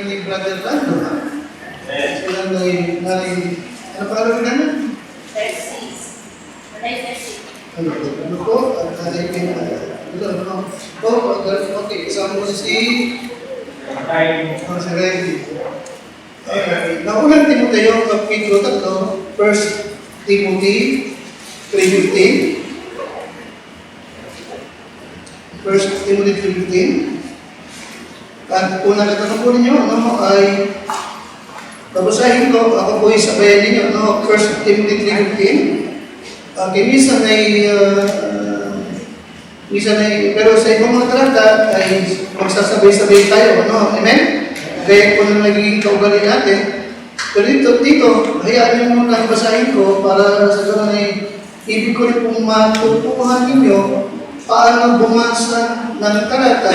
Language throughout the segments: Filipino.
ni Brother Lando, ha? Sila ano pa alam naman? Ano po? Okay, kasama mo si Reggie. Naunang Timoteo, Kapitulo 3, 1 Timothy 3:15. 1 Timothy 3:15. At kung nakatanong po ninyo, ay babasahin ko, ako po isabayan ninyo, 1 Timothy 3:15. Minsan ay, pero sa ibang mga talata ay magsasabay-sabay tayo, Amen? Kaya kung nagiging kaugali natin, pero dito, hayaan nyo muna basahin ko para sa gano'n ay ibig ko rin pong matutuhan ninyo paano bumasa ng talata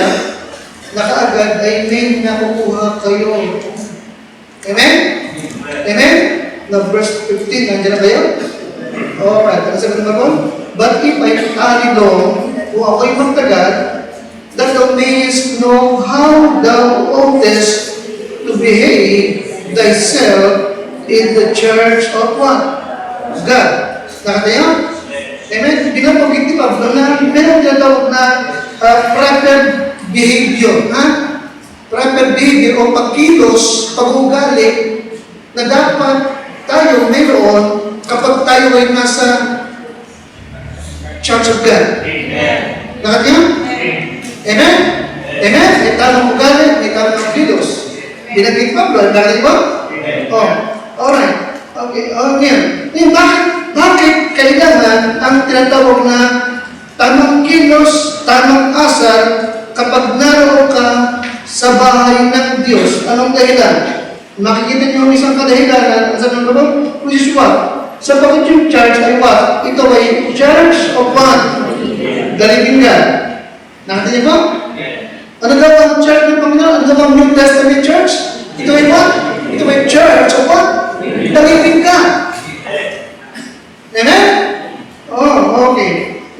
na kaagad ay may nakukuha kayo. Amen? Amen? Na verse 15, nandiyan na kayo? Alright, ano sabi naman ko? But if I tarry long, kung ako'y magtagal, that thou mayest know how thou oughtest to behave thyself in the church of what? God. Nakatayo? Amen? Binabagit ni Pablo na meron tinatawag na proper behavior. Proper behavior o pagkilos, pag-ugali na dapat tayo mayroon kapag tayo ay nasa Church of God. Amen. Nakatayo? Amen? Amen? May tamang ugali, may tamang kilos. Binagit Pablo, nakatayo ba? Alright. Okay, ngayon, bakit kailangan ang tinatawag na tamang kilos, tamang asal kapag naroon ka sa bahay ng Diyos? Anong dahilan? Makikita niyo ang isang kadahilanan sa mga ba? Which is what? Sapagat yung church ay what? Ito ay church of what? The living God. Nakita niyo ba? Ano daw ang church ng Panginoon? Ano daw ang New Testament church? Ito ay what? Ito ay church of what? The living God. Amen? Okay.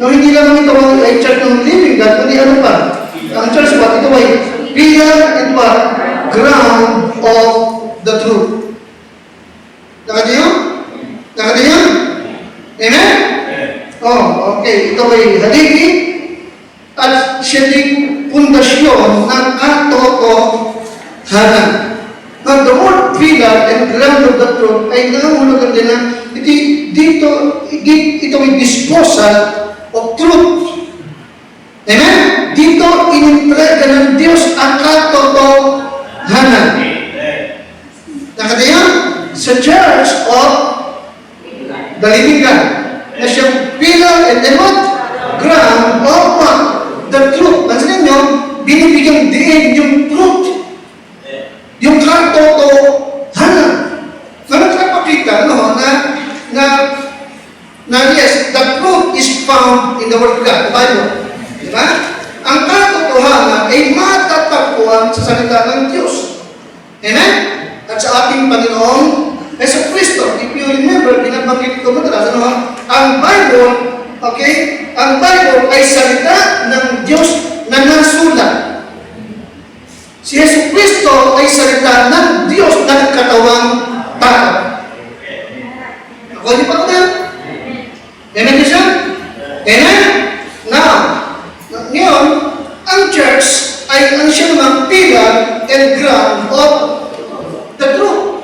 No, hindi lang ito ay church ng living God, kundi ano pa? Ang church what? Ito ay pillar and what? Ground of the truth. Nakita niyo? Nakita niyo? Amen? Okay. Ito ay haligi at siya ding pundasyon ng katotohanan. Now, the word pillar and ground of the truth ay nangangulugan din na ito ay disposal of truth. Amen? Dito, inintrega ng Diyos ang katotohanan. Nakita niyo? Sa church of the living God. Na siyang pillar and then what? Ground of what? The truth. Pansin niyo, binibigyan din yung truth. Yung katotohanan. Na nagpapakita, na yes, the truth is found in the Word of God, the Bible. Diba? Ang katotohanan ay matatagpuan sa salita ng Diyos. Amen? At sa ating Panginoong Yesu Kristo. If you remember, binabanggit ko madalas, ang Bible, okay, ang Bible ay salita ng Diyos na nasulat. Si Yesu Kristo ay salita ng Diyos na katawang tao. Ako di pa ko yan? Amen din siya? Amen? Now, ngayon, ang church ay ang siya naman pillar and ground of the truth.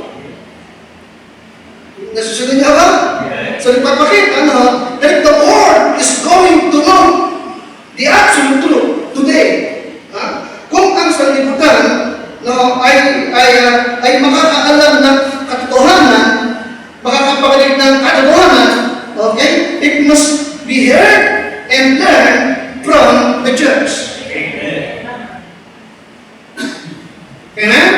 Nasusunod niya ba? So, nagpapakita, that the world is going to know the absolute truth today. Kung ang sanlibutan ay makakaalam ng katotohanan, makakapagaling ng katotohanan, okay, it must be heard and learned from the church. Amen?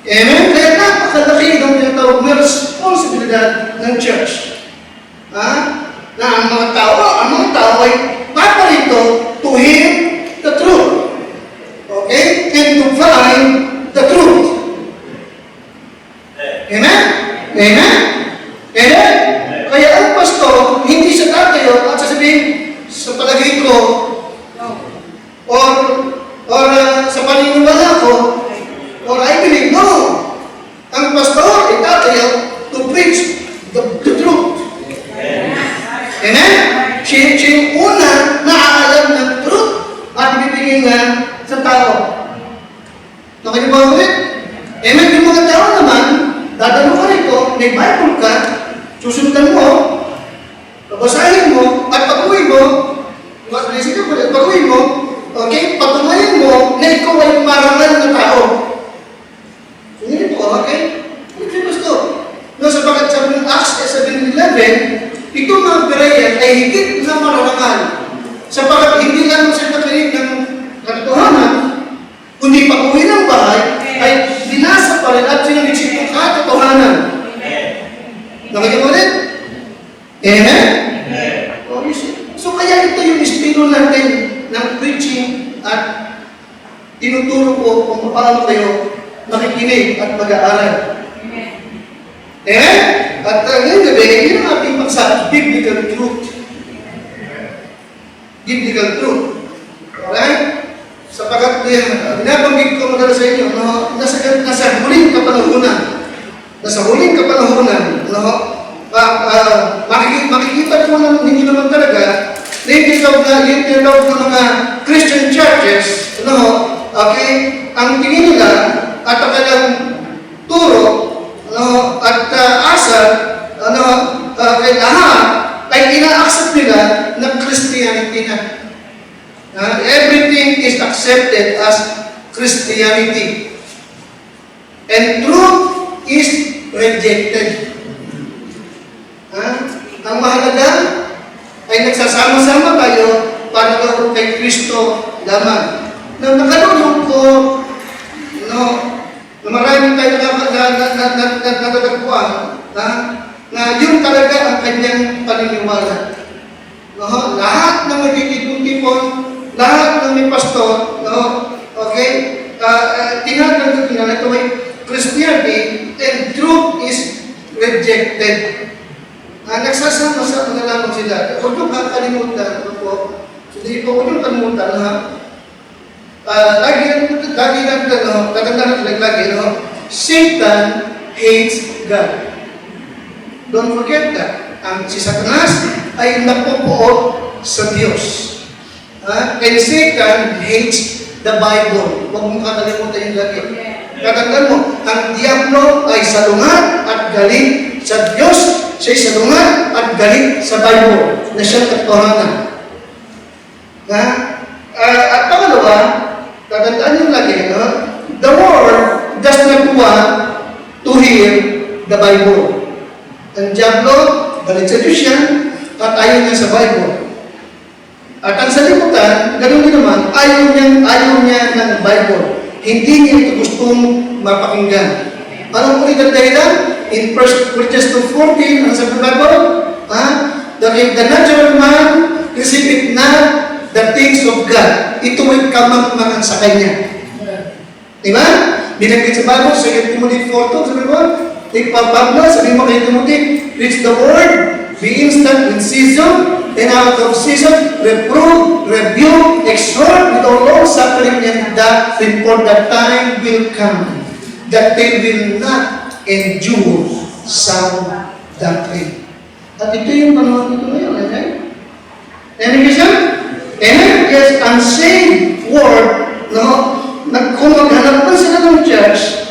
Amen? Kaya napakalaki ng tinatawag na responsibilidad ng church. Na ang mga tao ay paparito to hear the truth. Okay? And to find the truth. Amen? Amen? Amen? Kaya ang pastor, hindi siya tatayo at sasabihin, sa palagay ko, or sa paniniwala ko, or I Okay ba ulit? Amen? Yung mga tao naman, dadalo ka rito, may Bible ka, susundan mo, babasahin mo, at pag-uwi mo, pag-uwi mo, okay, patunayan mo na ikaw ay marangal na tao. So, yun ito, okay? Ito yung gusto. No, sapagat sabi ng Acts 7:11, itong mga Berean ay higit na marangal. Sapagat hindi lang sila nakinig ng katotohanan, kundi pag-uwi ng bahay, ay binasa pa rin at sinalisip ng katotohanan. Nakita mo ulit? Amen? Oh, so kaya ito yung estilo natin ng preaching at tinuturo ko kung paano kayo makikinig at mag-aaral. Amen? At ngayon gabi, yun ang ating paksa, biblical truth. Biblical truth. Alright? Sapagat binabanggit ko magana sa inyo, no, nasa huling kapanahunan. Nasa huling kapanahunan, no, makikita po ninyo naman talaga na yung tinawag ng mga Christian churches, no, okay, ang tingin nila at ang kanilang turo, no, at asal, ano, kay lahat ay ina-accept nila ng Christianity na. Everything is accepted as Christianity. And truth is rejected. Ang mahalaga ay nagsasama-sama tayo para daw kay Kristo lamang. Na nakalulong ko, no, na marami tayo natatagpuan, na yun talaga ang kanyang paniniwala. No, lahat ng magtitipon-tipon, lahat ng may pastor, no, okay, tinatanggap nila ito ay Christianity and truth is rejected. Nagsasama sa lamang sila. Huwag nyo kakalimutan, hindi po, huwag nyo kalimutan, lagi lang, tatandaan natin lagi, Satan hates God. Don't forget that. Si Satanas ay napupuot sa Diyos. And Satan hates the Bible. Huwag mo kakalimutan yung lagi. Tatandaan mo, ang Diablo ay salungat at galing sa Diyos. Siya'y salungat at galing sa Bible na siyang katotohanan. At pangalawa, tatandaan yung lagi, the world does not want to hear the Bible. Ang Diablo, galing sa Diyos yan, at ayaw niya sa Bible. At ang salimutan, ganoon din naman, ayaw niya ng Bible. Hindi niya ito gustong mapakinggan. Anong ulit ang dahilan? In 1 Corinthians 2:14, ang sabi ng Bible, the natural man receiveth not the things of God. Ito ay kamangmangan sa kanya. Diba? Binanggit sa Bible, 2 Timothy 4:2, sabi mo, Pablo, sabi mo kay Timothy, preach the word, be instant in season, and out of season, reprove, rebuke, exhort with all long suffering, and doctrine, for the time will come that they will not endure sound doctrine. At ito yung panahon ito ngayon, okay? Any reason? And yes, unsaved word, no? Kung maghanap pa sila ng church,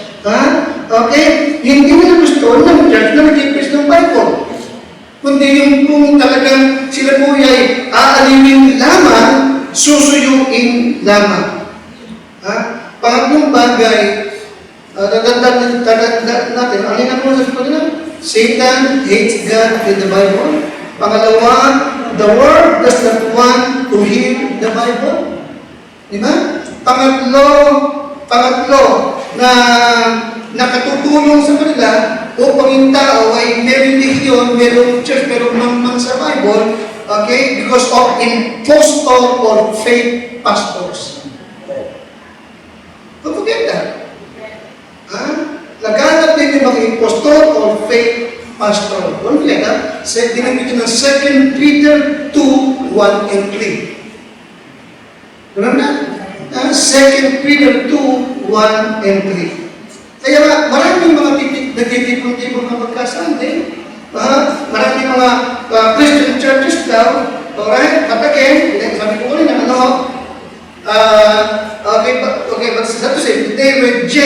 okay, hindi nila gusto ng church na mag-preach ng Bible. Kundi yung kung talagang sila po ay aalinin lamang, susuyuin lamang. Pangatlong bagay, tatandaan natin, alin ang mga sabi ko nila? Satan hates God in the Bible. Pangalawa, the world does not want to hear the Bible. Diba? Pangatlo, na nakatutulong sa kanila upang yung tao ay may religion, merong church, merong mamang sa Bible, okay, because of impostor or fake pastors. Don't forget that. Naghanap din yung mga impostor or fake pastor. Don't forget that. Dinamit yun ng 2 Peter 2:1 and 3. Ganun na? 2 Peter 2:1 and 3. Kaya maraming mga nagtitipon-tipon na magkasandi. Maraming mga Christian churches daw. Alright? But again, sabi ko ulit na okay, but that to say, they reject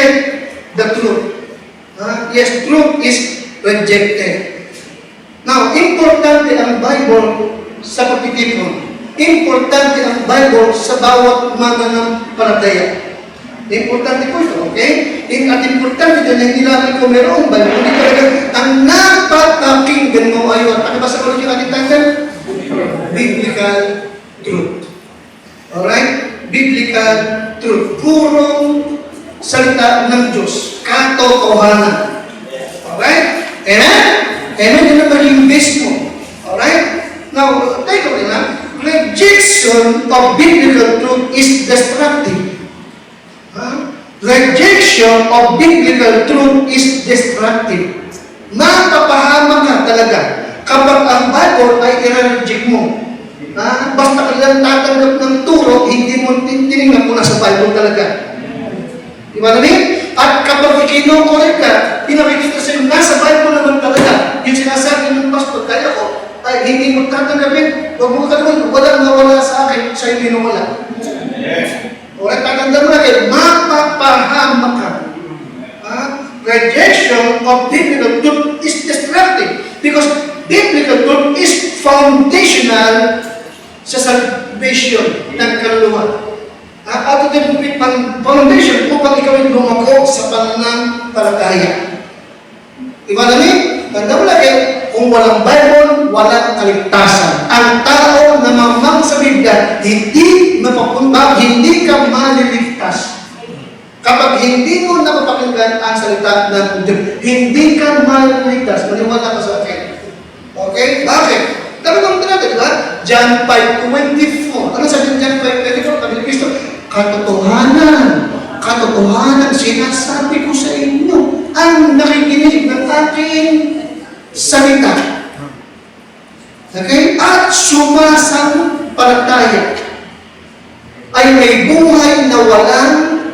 yes, truth is rejected. Now, importante ang Bible sa pagtitipon. Importante ang Bible sa bawat mananampalataya. Importante po ito, okay? At importante din na hindi namin kung mayroong Bible, hindi talaga ang napapakinggan mo ay at pakibasa ko rin yung ating title? Biblical truth. Alright? Biblical truth. Purong salita ng Diyos. Katotohanan. Alright? Amen? Amen? Yun ang maging base mo. Alright? Now, tayo ko rin ha. Rejection of biblical truth is destructive. Rejection of biblical truth is destructive. Mapapahamak ka talaga kapag ang Bible ay i-reject mo. Basta ka lang tatanggap ng turo, hindi mo tinignan mo na sa Bible talaga. Di ba namin? At kapag ikinokorek ka, pinakikita sa'yo, nasa Bible naman talaga. Yung sinasabi ng pastor, kaya ko, ay hindi mo tatanggapin, huwag mo tatanggapin, walang nawala sa akin, sa'yo minawala. O at tatandaan mo na kayo, mapapahamak ka. Rejection of biblical truth is destructive because biblical truth is foundational sa salvation ng kaluluwa. At ito yung foundation upang ikaw ay lumako sa pananampalataya. Diba namin? Tanda mo na kayo, kung walang Bible, walang kaligtasan. Ang tao na mamang sa Biblia, hindi mapapunta, hindi ka maliligtas. Kapag hindi mo napapakinggan ang salita ng Diyos, hindi ka maliligtas. Maniwala ka sa akin. Okay? Bakit? Talagang talaga, di ba? John 5:24. Ano sabi ng John 5:24? Sabi ni Kristo, katotohanan, sinasabi ko sa inyo, ang nakikinig ng aking salita. Okay? At sumasampalataya ay may buhay na walang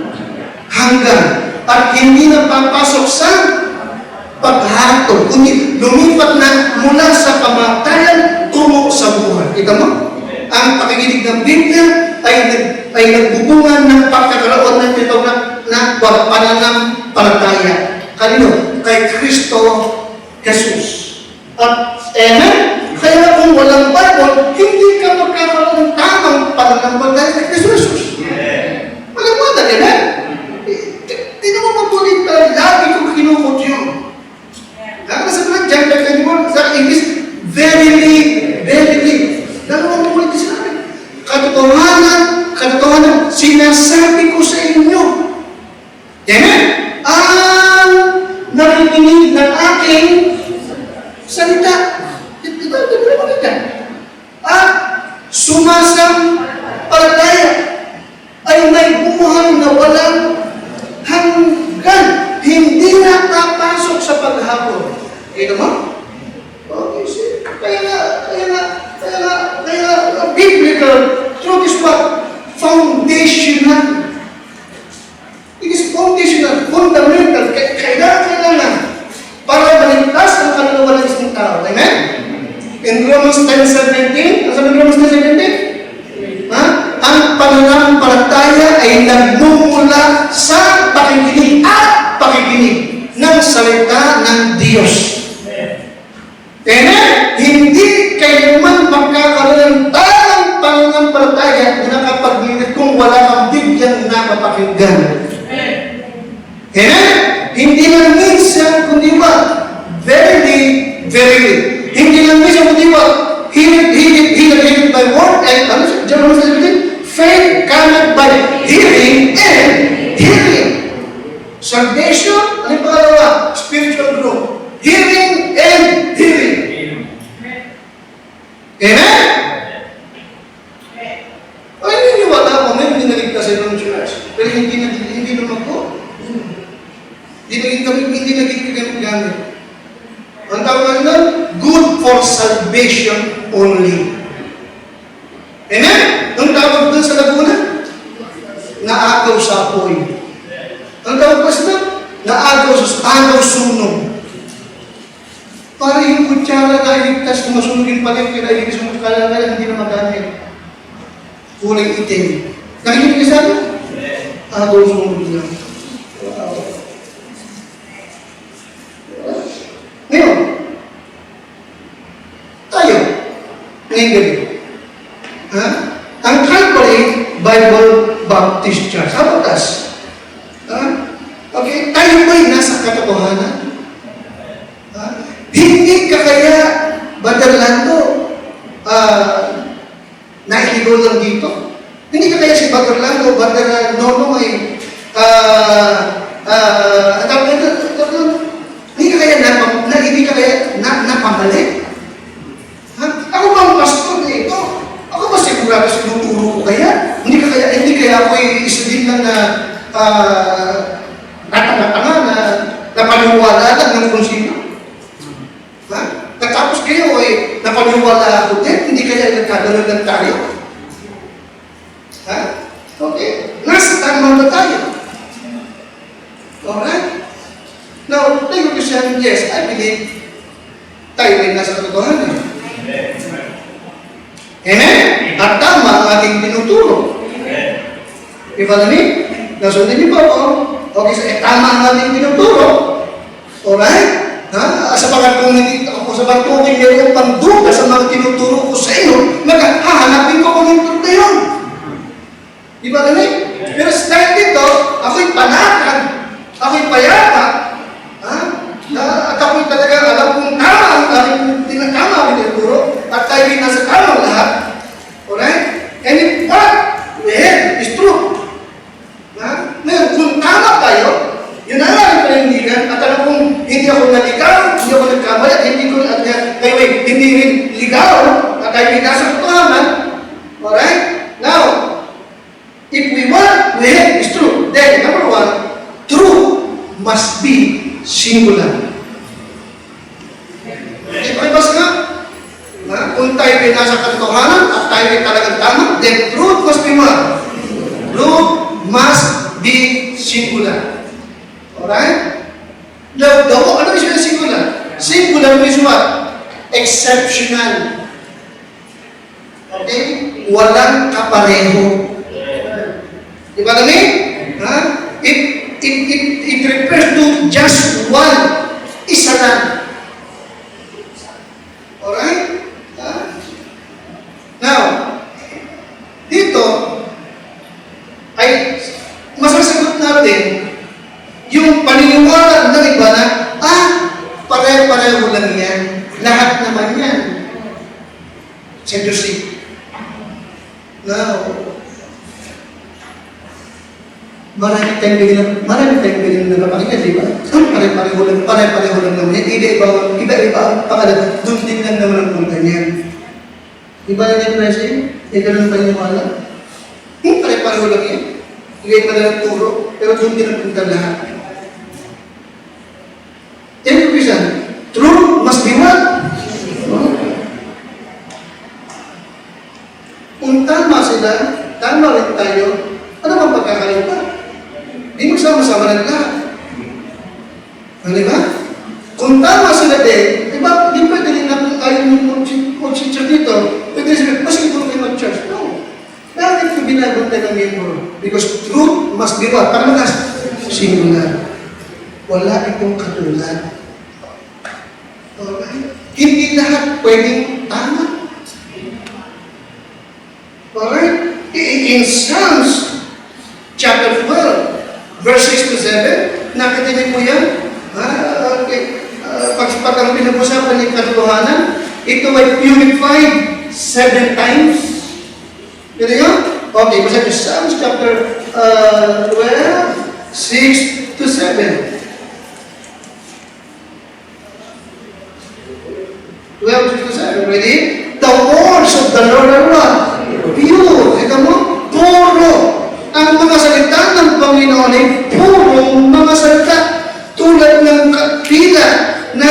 hanggan at hindi napapasok sa paghatol, kundi lumipat na mula sa kamatayan tungo sa buhay. Kita mo? Ang pakikinig ng Biblia ay nagbubungan ng pagkakaroon ng tinatawag na pananampalataya. Kanino? Kay Kristo Jesus. At amen? Kaya kung walang Bible, hindi ka magkakaroon ng tamang pananampalataya kay Kristo Jesus. Walang wala, amen? Tingnan mo mabulit na lagi kong kinukot yun. Kaya sa mga John 5:24, sa English, verily, dalawang mabulit na sinabi. Katotohanan, sinasabi ko sa inyo. Amen? Ang nakikinig ng aking salita. Ito maganda. At sumasampalataya ay may buhay na walang hanggan. Hindi na papasok sa paghapon. Ito mo? Okay, see. Kaya biblical truth is what? Foundational. It is foundational, fundamental. Kailangan para maligtas ang kaluluwa ng isang tao. Amen? In Romans 10:17, ano sabi ng Romans 10:17? Ang pananampalataya ay nagmumula sa pakikinig at pakikinig ng salita ng Diyos. Amen? Hindi kailanman magkakaroon ng tamang pananampalataya na nakapaglilit kung wala kang Bibliang napapakinggan. Amen? Hindi lang minsan, kundi ba? Verily. Hindi lang minsan, kundi ba? Hearing by word and ano siya? John 17, faith cometh by hearing and hearing. Salvation, ano yung pangalawa? Spiritual growth. Hearing and hearing. Amen? Ay, hindi wala ko. May naligtas sa ng church. Pero hindi naman po. Hindi naging gamit. Ang tawag na good for salvation only. Amen? Ang tawag doon sa Laguna, naagaw sa apoy. Ang tawag pa sila, naagaw sunog. Para yung kutsara na iligtas, kung masunugin pa rin, kaya iligtas yung kutsara na hindi na magamit. Kulay itim. Nakikinig ka sa akin? Agaw sunog lang. Wow. Baptist Church. How about us? Okay, tayo ba'y nasa katotohanan? Hindi ka kaya, Brother Lando, nailigaw lang dito? Hindi ka kaya si Brother Lando, Brother Nono ay hindi ka kaya napamali? Ako ba ang pastor nito? Ako ba sigurado sinuturo ko kaya? Hindi kaya ako isa din lang na natanga na napaniwala lang ng kung sino. Natapos kayo ay napaniwala ako din, hindi kaya nagkadalagan tayo. Okay? Nasa tama ba tayo? Alright? Now, tayo Christian, yes, I believe tayo ay nasa katotohanan. Amen? At tama ang ating tinuturo. Diba namin? Nasundin niyo ba ako? Okay, tama ang ating tinuturo. Alright? Sa pagkatungin niyo yung panduga sa mga tinuturo ko sa inyo, hahanapin ko kung yung truth na yun. Diba namin? Pero dahil dito, ako'y panatag, ako'y payapa, at ako'y talaga alam kung tama ang aking tinatama ang tinuturo, at tayo'y nasa tamang lahat. Alright? And if what we have is true. Ngayon, kung tama tayo, yun ang aking panindigan, at alam kong hindi ako naligaw, hindi ako nagkamali, at hindi rin ligaw, at tayo'y nasa katotohanan. Alright? Now, if we want, we have is true. Then, number one, truth must be singular. Pakibas nga. Kung tayo ay nasa katotohanan at tayo ay talagang tama, then truth must be what? Truth must be singular. Alright? Ano is singular? Singular means what? Exceptional. Okay? Walang kapareho. Diba namin? It refers to just one. Isa lang. Alright? Now, dito, ay masasagot natin yung paniniwala ng iba na, pareho-pareho lang yan. Lahat naman yan. Seducing. Now, marami tayong bilang na napakinggan, di ba? Pare-pareho lang naman yan. Iba-iba ang pangalan. Doon din lang naman ang punta niyan. Iba na yung presyo? Ganun pa yung wala? Pare-pareho lang yan. Ibigay pa lang turo, pero doon din ang punta lahat. Then, truth must be what? Kung tama sila, tama rin tayo, ano bang pagkakalipa? Di magsama-sama ng lahat. Di ba? Kung tama sila din, di ba, di pwede rin natin ayaw yung mag-church dito. Pwede sila, mas ito kayo mag-church. No. Bakit ko binabantay ng member? Because truth must be what? Pagmagas, singular. Wala itong katulad. Alright? Hindi lahat pwedeng tama. Alright? In Psalms chapter 12, verse 6 to 7, nakita niyo po yan? Pag ang pinag-usapan ng katotohanan, ito ay purified 7 times. Pwede yun? Okay, basta yung Psalms chapter 12, 6 to 7. 12 to 7, ready? The words of the Lord are what? Pure. Ito mo? Puro. Ang mga salita ng Panginoon ay purong mga salita. Tulad ng pila na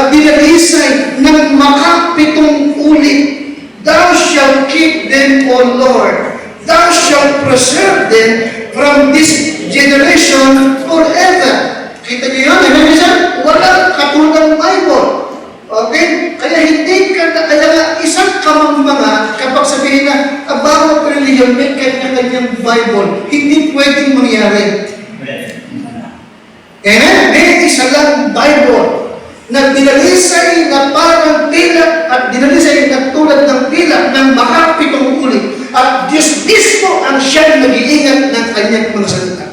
binalisay ng makapitong ulit. Thou shalt keep them, O Lord. Thou shalt preserve them from this generation forever. Kita niyo yun? Ano niyo siya? Walang katulad ng Bible. Okay? Kaya hindi ka na, kaya isang kamangmanga kapag sabihin na bawat reliyon may kanya-kanyang Bible, hindi pwedeng mangyari. Amen? May isa lang Bible na dinalisay na parang pila at dinalisay na tulad ng pila ng makapitong ulit. at Diyos mismo ang siyang nag-iingat ng kanyang mga salita.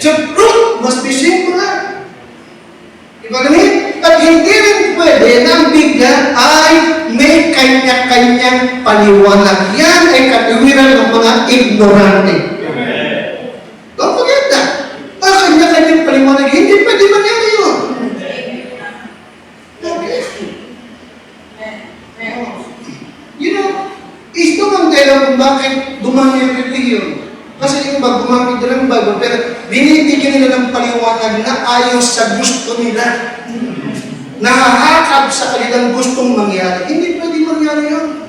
So, truth must be singular. Diba ganun? At hindi rin pwede na ang Biblia ay may kanya-kanyang paliwanag. Yan ay katiwiran ng mga ignorante. Don't forget that. Kanya-kanyang paliwanag, hindi pwede mangyari yun. Okay. You know, ito ang dahilan kung bakit dumami ang religion. Kasi yung iba, gumamit nila ng Bible, pero binibigyan nila ng paliwanag na ayon sa gusto nila. Nahahakab sa kanilang gustong mangyari. Hindi pwede mangyari yun.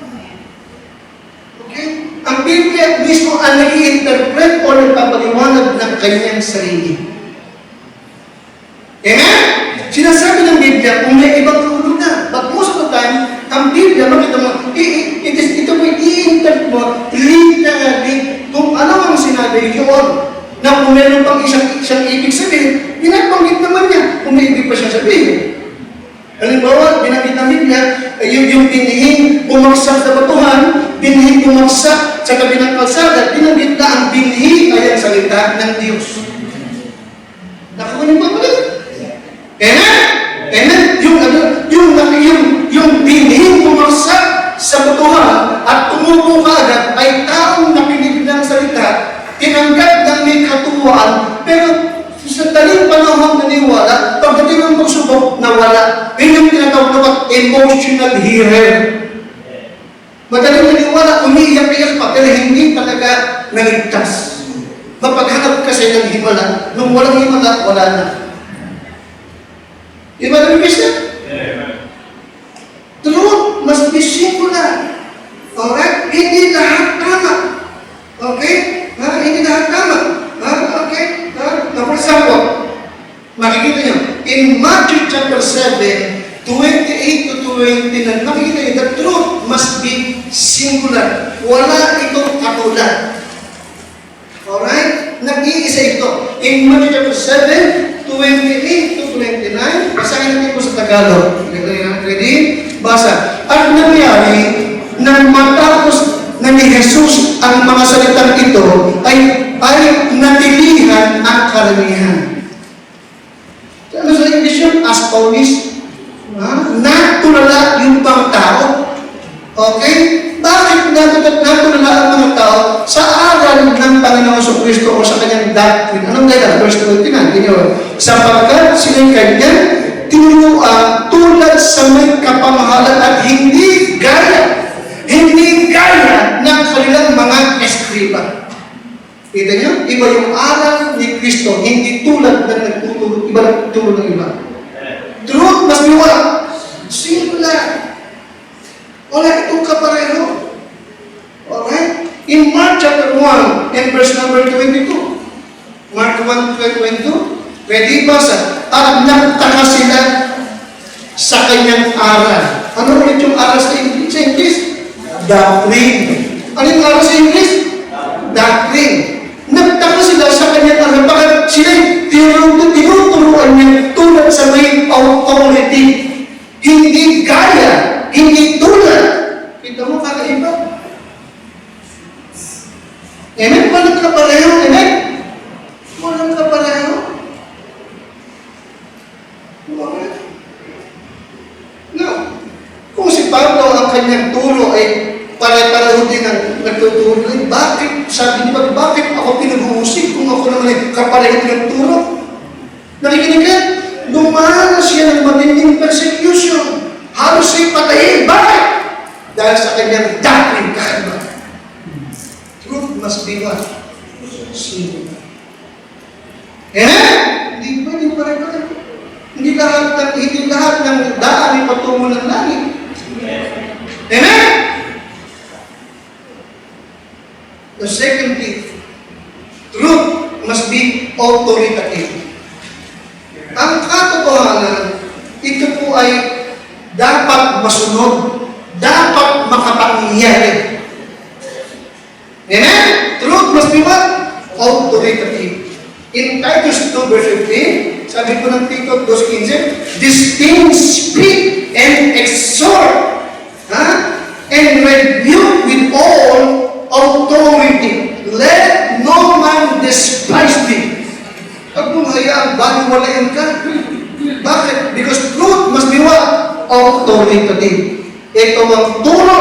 Okay? Ang Biblia mismo ang nag-i-interpret o nagpapaliwanag ng kanyang sarili. Amen? Sinasabi ng Biblia kung may ibang tulog na. But most of the time, ang Biblia, makita mo, ito mo i-interpret mo literally kung ano ang sinabi yun. Na kung meron pang isang ibig sabihin, pinabanggit naman niya kung may ibig pa siya sabihin. Halimbawa, binanggit ng Biblia, yung binihing bumagsak sa batuhan, binihing bumagsak sa kabilang kalsada, binanggit na ang binihi ay ang salita ng Diyos. Nakakunin mo ba? Amen? Amen? Yung binihing bumagsak sa batuhan at tumubo kaagad ay taong nakinig ng salita, tinanggap ng may katuwaan, pero sa taling panahon naniwala, pagdating ng pagsubok, nawala. Yun yung tinatawag na emotional hearer. Madaling naniwala, umiiyak-iyak pa, pero hindi talaga naligtas. Mapaghanap kasi ng himala. Nung walang himala, wala na. Di ba namin bisa? Truth must be singular. Alright? Hindi lahat tama. Okay? Hindi lahat tama. Okay? For example, makikita nyo, in Matthew chapter 7, 28 to 29, makikita nyo, the truth must be singular. Wala itong katulad. Alright? Nag-iisa ito. In Matthew chapter 7, 28 to 29, basahin natin po sa Tagalog. Ready? Basa. At nangyari, nang matapos na ni Jesus ang mga salitang ito, ay natilihan ang karamihan. Ano sa English yun? As Paulis, natulala yung pang tao. Okay? Bakit natulala ang mga tao? Sa aral ng Panginoon sa Kristo o sa kanyang doctrine. Anong dahil? Verse 29. Sapagkat sila'y kanyang tinuruan tulad sa may kapamahalan at hindi gaya ng kanilang mga eskriba. Kita niyo? Iba yung aral ni Kristo, hindi tulad ng nagtutulog, iba nagtutulog ng iba. Truth must be what? Singular. Wala itong kapareho. Alright? In Mark chapter 1 and verse number 22. Mark 1:22. Ready, basa. At nagtaka sila sa kanyang aral. Ano ulit yung aral sa English? Doctrine. Ano yung aral sa English? Doctrine. Nagtaka sila sa kanyang aral. Bakit sila tinuturuan niya tulad sa may authority. Hindi gaya. Hindi tulad. Kita mo, kakaiba. Amen? Walang kapareho. Amen? Walang kapareho. Now, kung si Pablo ang kanyang turo ay pare-pareho din ang nagtuturo, bakit, sabi niya, bakit ako pinag-uusig kung ako naman ay kapareho din ang turo? Nakikinig ka? Dumanas siya ng matinding persecution. Halos siya patayin. Bakit? Dahil sa kanyang doctrine kakaiba. Truth must be what? Singular. Hindi pwede pare-pareho. Hindi lahat ng daan ay patungo ng langit. Amen? The second thing, truth must be authoritative. Ang katotohanan, ito po ay dapat masunod, dapat makapangyari. Amen? Truth must be what? Authoritative. In Titus 2 verse 15, sabi po ng Tito 2:15, these things speak and exhort, and rebuke with all authority. Let no man despise thee. Huwag mong hayaan, baliwalain ka. Bakit? Because truth must be what? Authoritative. Ito ang turo,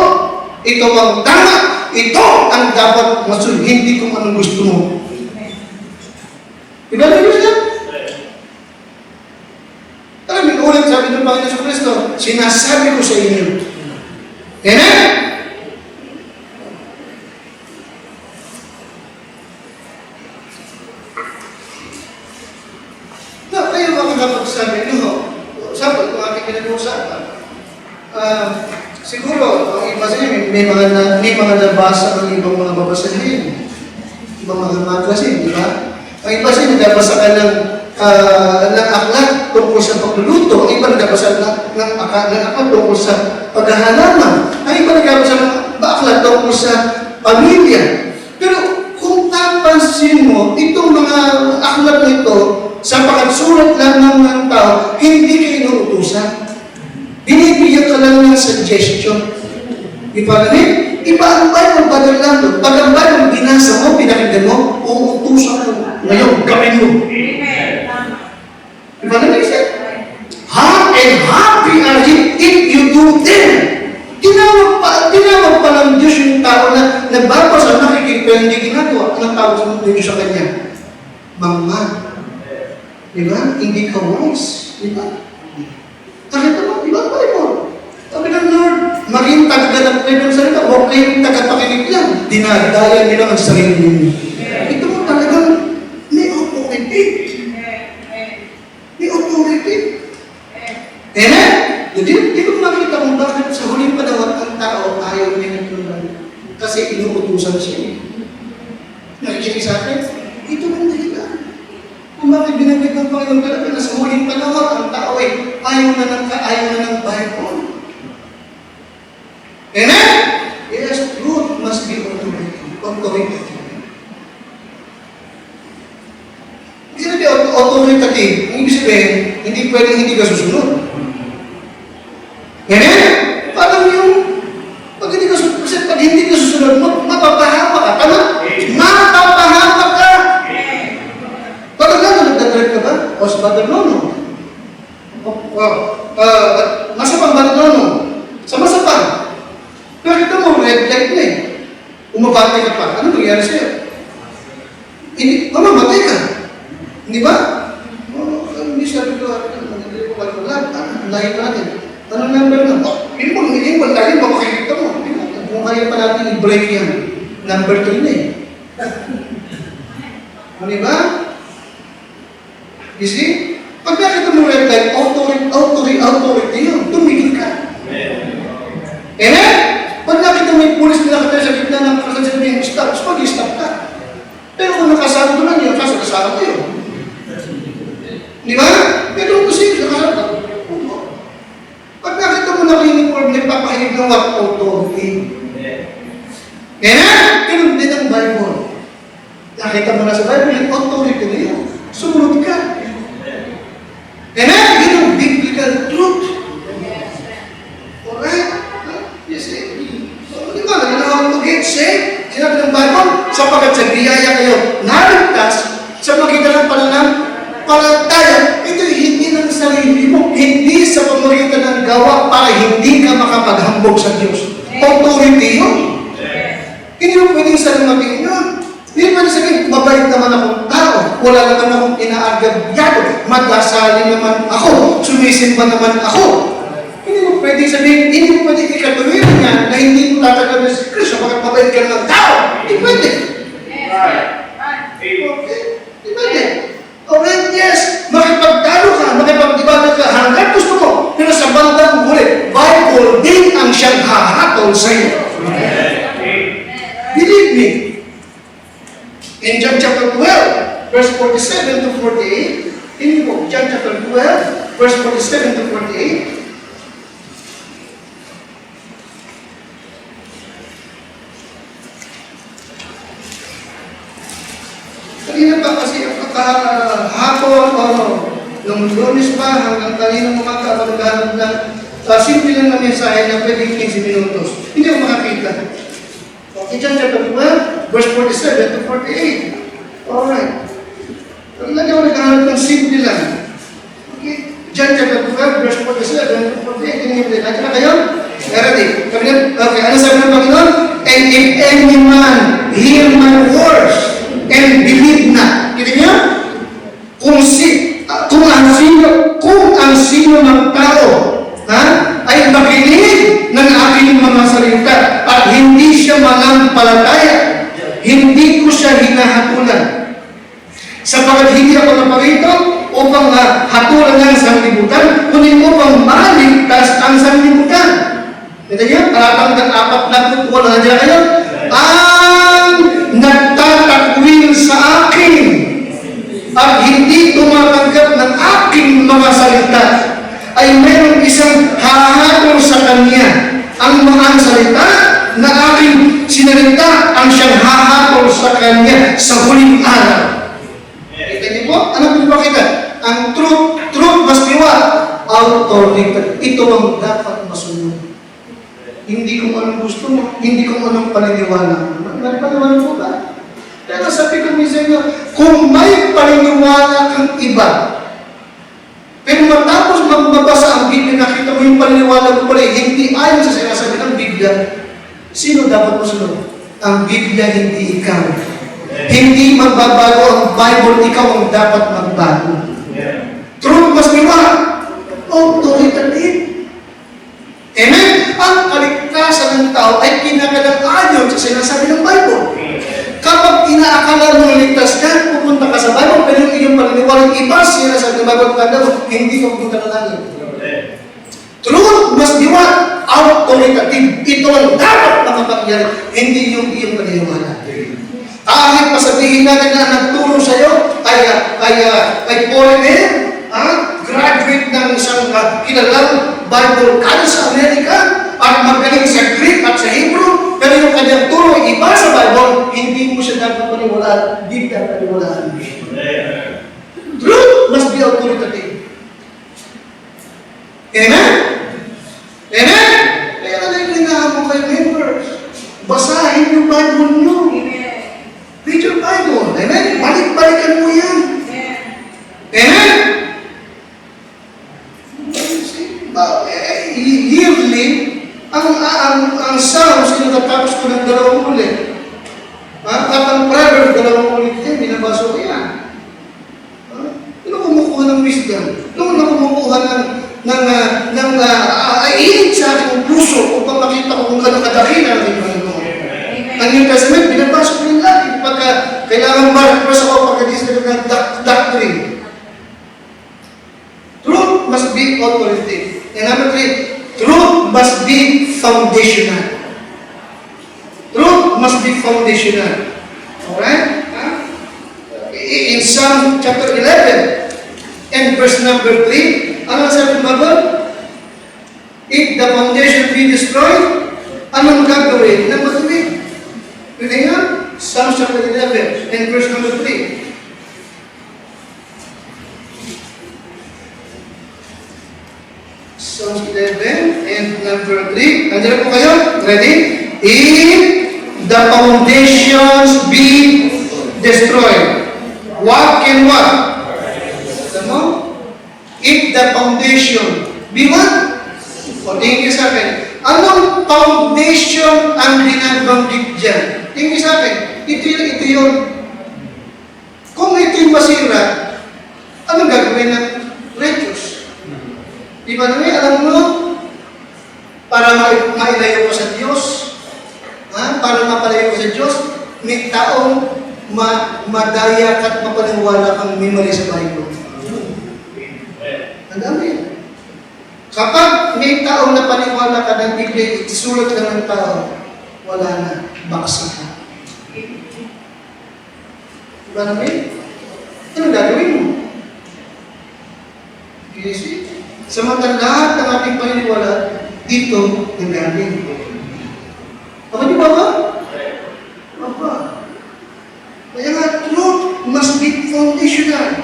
ito ang tama, ito ang dapat masunod, hindi kung anong gusto mo. Diba na yun? Alam mo, ulit sabi ng Panginoon sa Kristo, sinasabi ko sa inyo. Amen? Na, kayo makakapagsabi nyo, sabi, kung aking pinag-uusapan, siguro, ang iba sa inyo, may mga nabasa ng ibang mga babasahin, ibang mga magazine, di ba? Ang iba sa inyo, nabasa ka ng aklat tungkol sa pagluluto, ang iba nabasa ng aklat tungkol sa paghahalaman, ang iba nabasa ng aklat tungkol sa pamilya. Pero kung tapansin mo, itong mga aklat nito, sa pagsulat lang ng tao, hindi kayo inuutusan. Binibigyan ka lang ng suggestion. Di ba namin? Iba ang Bible, Brother Lando. Pag ang Bible binasa mo, pinakinggan mo, uutusan mo. Ngayon, gawin mo. Di ba namin siya? And happy are ye if you do them. Tinawag pa ng Diyos yung tao na nagbabasa, nakikita, hindi ginagawa. Anong tawag sa mundo sa kanya? Mama. Di ba? Hindi ka wise. Di ba? Nakita mo, di ba? Bible. Sabi ng Lord, maging tagaganap kayo ng salita, huwag kayong tagapakinig lang. Dinadaya nila ang sarili niyo. Ito mo talagang may authority. May authority. Amen? Di ko makita kung bakit sa huling panahon ang tao ayaw niya ng kasi inuutusan siya. Nakikinig sa akin, ito ang dahilan. Kung bakit binagay ng Panginoon talaga na sa huling panahon, ang tao ay ayaw na ng Bible. Amen? Yes, truth must be authoritative. Ibig sabihin, authoritative. Ang ibig sabihin, hindi pwedeng hindi ka susunod. Amen? Parang yung, pag hindi ka susunod, mapapahama ka. Tama? Mapapahama ka. Bakit nga nagdadrive ka ba? O sa Brother Nono? Masapang Brother Nono? Sa masapang. Nakita mo, red light na eh. Umabate ka pa. Ano nangyari sa'yo? Mamamatay ka. Hindi ba? Hindi sabi ko, hindi ko kalkulat. Lahat natin. Anong number na? Hindi mo tayo, makakita mo. Kung kaya pa natin i-break yan. Number 3 na eh. Di ba? You see? Pag nakita mo red light, authority yun. Tumigil ka. Amen? Pag nakita mo yung pulis na nakatay sa gitna ng kasasabihin, stop, mag-stop ka. Pero kung nakasama ko lang yun, kasama ko yun. Di ba? Pero kung sige, nakasama ka. Pag nakita mo na uniform, nagpapahinig ng what authority. Amen? Ganun din ang Bible. Nakita mo na sa Bible, yung authority na yun. Sumunod ka. Amen? Yun ang biblical truth. Alright? You see? Di ba? Naglalawang mag-get saved? Sinabi ng Bible, sapagkat sa biyaya kayo naligtas sa magitan ng pananampalataya, ito hindi ng sarili mo, hindi sa pamamagitan ng gawa para hindi ka makapaghambog sa Diyos. Authority yun. Hindi mo pwedeng salamating yun. Hindi mo pwedeng sabihin, mabait naman akong tao, wala naman akong inaagabyado, magdasali naman ako, sumisimba naman ako. Hindi mo pwedeng sabihin, hindi mo pwedeng ikatuloy niya na hindi mo tatagal na si Kristo, bakit mabait ka ng tao. Hindi pwede. Okay? Hindi pwede. Alright, yes. Makipagtalo ka, makipagdibana ka, hanggang gusto mo. Pero sa bandang huli, Bible din ang siyang hahatol sa iyo. Believe me. In John chapter 12, verse 47 to 48, in the book, John chapter 12, verse 47 to 48, kanina pa kasi hapon o nung Lunes pa hanggang kanina umaga ako naghahanap ng simple lang na mensahe na pwedeng 15 minutos. Hindi ako makakita. John chapter 12, verse 47 to 48. Alright. Lagi ako nagkaroon ng simple lang. Okay. John chapter 12, verse 47 to 48. Nandiyan na kayo? Ready? Okay, ano sabi ng Panginoon? And if any man hear my words and believe not. Kita niyo? Kung ang sino ng tao ay makinig ng aking mga salita at hindi siya manampalataya, hindi ko siya hinahatulan. Sapagkat hindi ako naparito upang hatulan ng sanglibutan, kundi upang maligtas ang sanglibutan. Kita niyo? Talatang 4 na nandiyan kayo. Ang nagtatakwil sa akin at hindi tumatanggap ng aking mga salita ay mayroong isang hahatol sa kanya. Ang mga salita na aking sinalita ang siyang hahatol sa kanya sa huling araw. Kita niyo po? Ano po bakit? Ang truth must be what? Authoritative. Ito ang dapat masunod. Hindi kung anong gusto mo, hindi kung anong paniniwala mo. Paniniwala mo ba? Kaya sabi ko minsan nyo, kung may paniniwala kang iba, pero matapos magbabasa ang Biblia, nakita mo yung paniniwala mo pala, hindi ayon sa sinasabi ng Biblia, sino dapat masunod? Ang Biblia, hindi ikaw. Hindi magbabago ang Bible, ikaw ang dapat magbago. Truth must be what? Authoritative. Amen? Ang kaligtasan ng tao ay kinakailangan sa sinasabi ng Bible. Kapag inaakala mo ligtas ka, pupunta ka sa Bible, pero yung iyong paniniwala, iba sinasabi ng Bible, kanda mo, hindi ka pupunta na langit. Truth must be what? Authoritative. Ito ang dapat makapangyari, hindi yung iyong paniniwala. Kahit pasabihin natin na nagtulong sa'yo, ay foreigner, graduate ng isang kilalang Bible college sa Amerika, at magaling sa Greek at sa Hebrew, pero yung kanyang turo ay iba sa Bible, hindi mo siya dapat paniwalaan, hindi dapat paniwalaan. Truth must be authoritative. Amen? Amen? Kaya nalilinahan mo kayo, members. Basahin yung Bible nyo. Read your Bible. Amen? Balik-balikan mo yan. Amen? Yearly, ang Psalms, sinatapos ko ng 2 ulit. At ang Proverbs, 2 ulit din, binabasa ko yan. Ano kumukuha ng wisdom? Ano kumukuha ng iinit sa aking puso upang makita ko kung gano'ng kadakil ang aking Panginoon. Ang New Testament, binabasa ko rin lagi. Pagka kailangan ma-repress ako pagka-discipline ng doctrine. Truth must be authoritative. And number 3, truth must be foundational. Truth must be foundational. Alright? In Psalm chapter 11 and verse number 3, ano sabi ng Bible? If the foundation be destroyed, anong gagawin? Anong gagawin? Pwede nga? Psalm chapter 11 and verse number 3. Psalms 11 and number 3. Nandiyan po kayo? Ready? If the foundations be destroyed, what can what? Tama? If the foundation be what? O, tingin ka sa akin. Anong foundation ang binabanggit dyan? Tingin ka sa akin. Ito yun. Kung ito'y masira, anong gagawin ng righteous? Di ba naman, alam mo, para mailayo ko sa Diyos, para mapalayo ko sa Diyos, may taong madaya at mapaniwala kang memory sa Bible. Ang dami. Kapag may taong napaniwala ka ng Biblia, isulat lang ng tao, wala na, baksa ka. Di ba naman? Ano gagawin mo? You see? Samantala lahat ng ating paniniwala, dito nanggaling. Ako di ba ba? Apa? Kaya nga, truth must be foundational.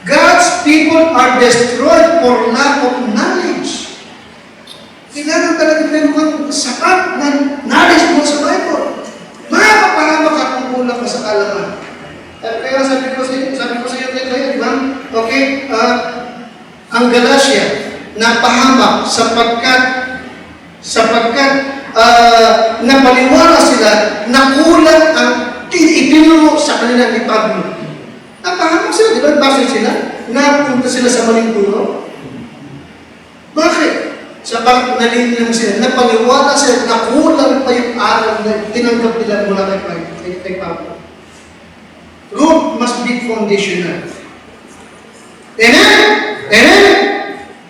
God's people are destroyed for lack of knowledge. Kailangan talaga meron kang sapat na knowledge mo sa Bible. sa kaalaman. Kaya sabi ko sa iyo, di ba? Okay, ang Galatia, napahamak sapagkat napaniwala sila na kulang ang itinuro sa kanila ni Pablo. Napahamak sila, di ba? Bakit sila? Napunta sila sa maling turo. Bakit? Sapagkat nalinlang sila, napaniwala sila na kulang pa yung aral na tinanggap nila mula kay Pablo. Root must be foundational. Amen? Amen?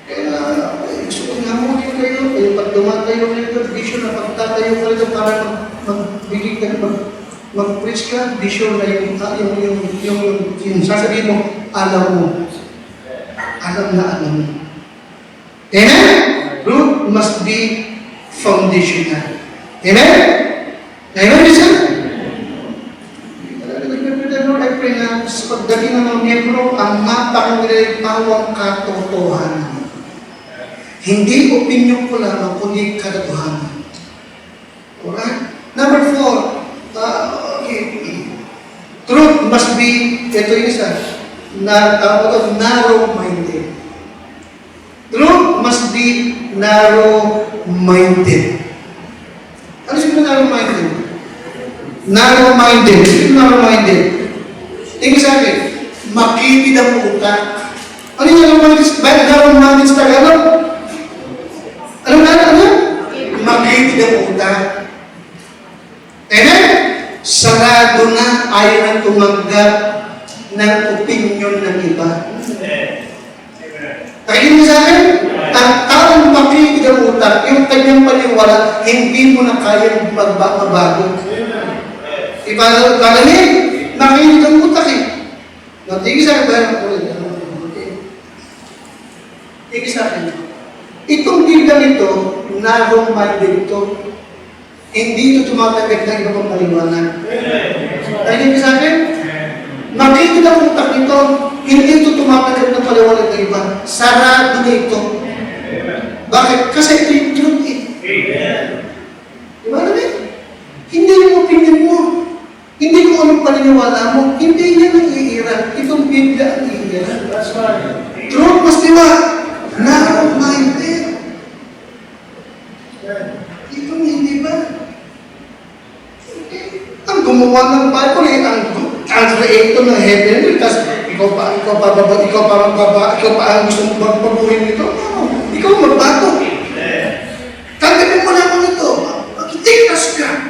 Kaya, gusto ko namunin kayo, pag tumatayo kayo, vision na pagtatayo kayo para magbigay ka, mag-preach ka, vision na yung sasabihin mo, alam mo. Alam na alam mo. Amen? Root must be foundational. Amen? Amen, Lisa? I pray na sa pagdating ng mga miyembro, ang mapakangilipawang katotohanan. Hindi opinion ko lamang, kundi katotohanan. Alright? Number 4, truth must be, ito yung isa, narrow-minded. Truth must be narrow-minded. Ano siya narrow-minded? Narrow-minded. Siya narrow-minded. Tingin sa akin, makitid ang utak. Ano yung narrow-minded sa Tagalog? Ano? Makitid ang utak. Amen? Sarado na, ayaw na tumanggap ng opinion ng iba. Kaya mo sa akin, ang taong makitid ang utak, yung kanyang paniwala, hindi mo na kayang magbago. Ipagaling, makinig ang utak eh. Tingin sa akin ba? Tingin sa akin. Itong biglang ito, narrow-minded ito. Hindi ito tumatagad na iba pang paliwanag. Tingin sa akin? Makinig ang utak nito, hindi ito tumatagad ng paliwanag ng iba. Sarado na ito. Bakit? Kasi ito yung truth eh. Diba namin? Hindi yung opinion mo. Hindi kung anong paniniwala mo, hindi yan ang iira. Itong Biblia ang iira. Truth must be what? Narrow-minded. Itong hindi ba? Ang gumawa ng Bible eh, ang creator ng heaven, kasi ikaw pa ang gusto mong magpabuhin nito. Ikaw magbago. Tanggapin mo lamang ito. Magtikas ka.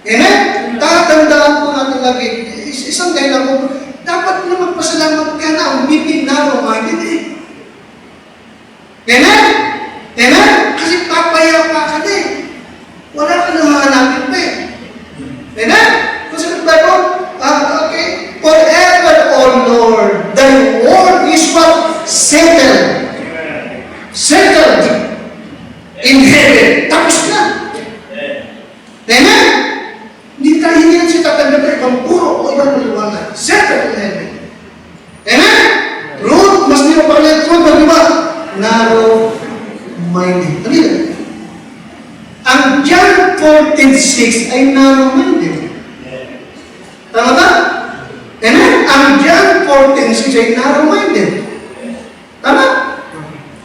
Amen? Tatandaan po natin lagi, isang dahilan po, dapat na magpasalamat ka na, ang bibig narrow-minded eh. Amen? Amen? Kasi papayapa ka na eh. Wala ka na hahanapin pa eh. Amen? Kasi ng Bible, okay, forever, O Lord, thy word is what? Settled. Settled in heaven. Tapos na. Amen? Hindi yan siya tatanggapin kung puro o ibang maliwanag. Settled in heaven. Amen? Root, mas nila pa rin truth, di ba? Narrow-minded. Ano yun? Ang John 14:6 ay narrow-minded. Tama ba? Amen? Ang John 14:6 ay narrow-minded. Tama?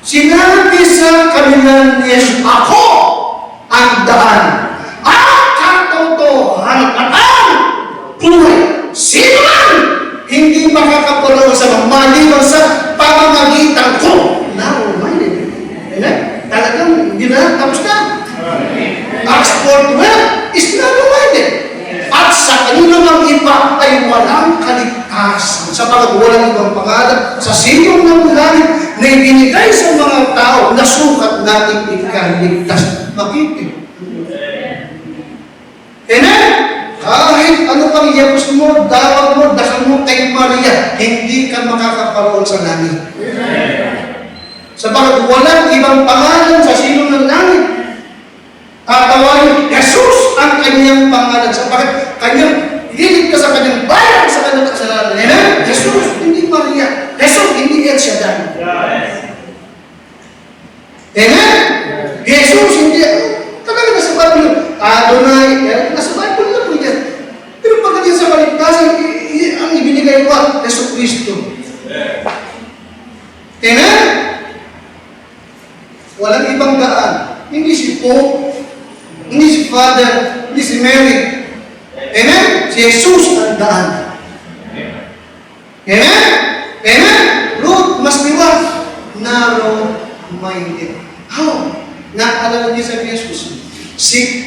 Sinabi sa kanila ni Jesus, ako ang daan. Buhay. Sino man hindi makakapulong sa maliwan sa pamamagitan ko. Narrow-minded. Amen? Talagang hindi na tapos na. Acts 4:12 is narrow-minded. At sa kanila ng iba ay walang kaligtasan. Sa walang ibang pangalan, sa silong ng langit na ibinigay sa mga tao na sukat natin ikaligtas. Makitid. Amen? Kahit ano pang iyapos mo, dawag mo, dasal mo kay Maria, hindi ka makakaparoon sa langit. Sapagat walang ibang pangalan sa silong ng langit. Tatawarin, Jesus ang kanyang pangalan. Sapagat kanyang liligtas sa kanyang bayan sa kanyang kasalanan. Amen? Jesus, hindi Maria. Jesus, hindi El Shaddai. Amen? Jesus, hindi. Talaga nasa Bible. Adonai, nasa Bible lang mo yan. Pero Walang ibang daan. Hindi si Pope, hindi si Father, hindi si Mary. Amen? Si Jesus ang daan. Amen? Amen? Road must be what? Narrow-minded. How? Naalala niya sa Jesus.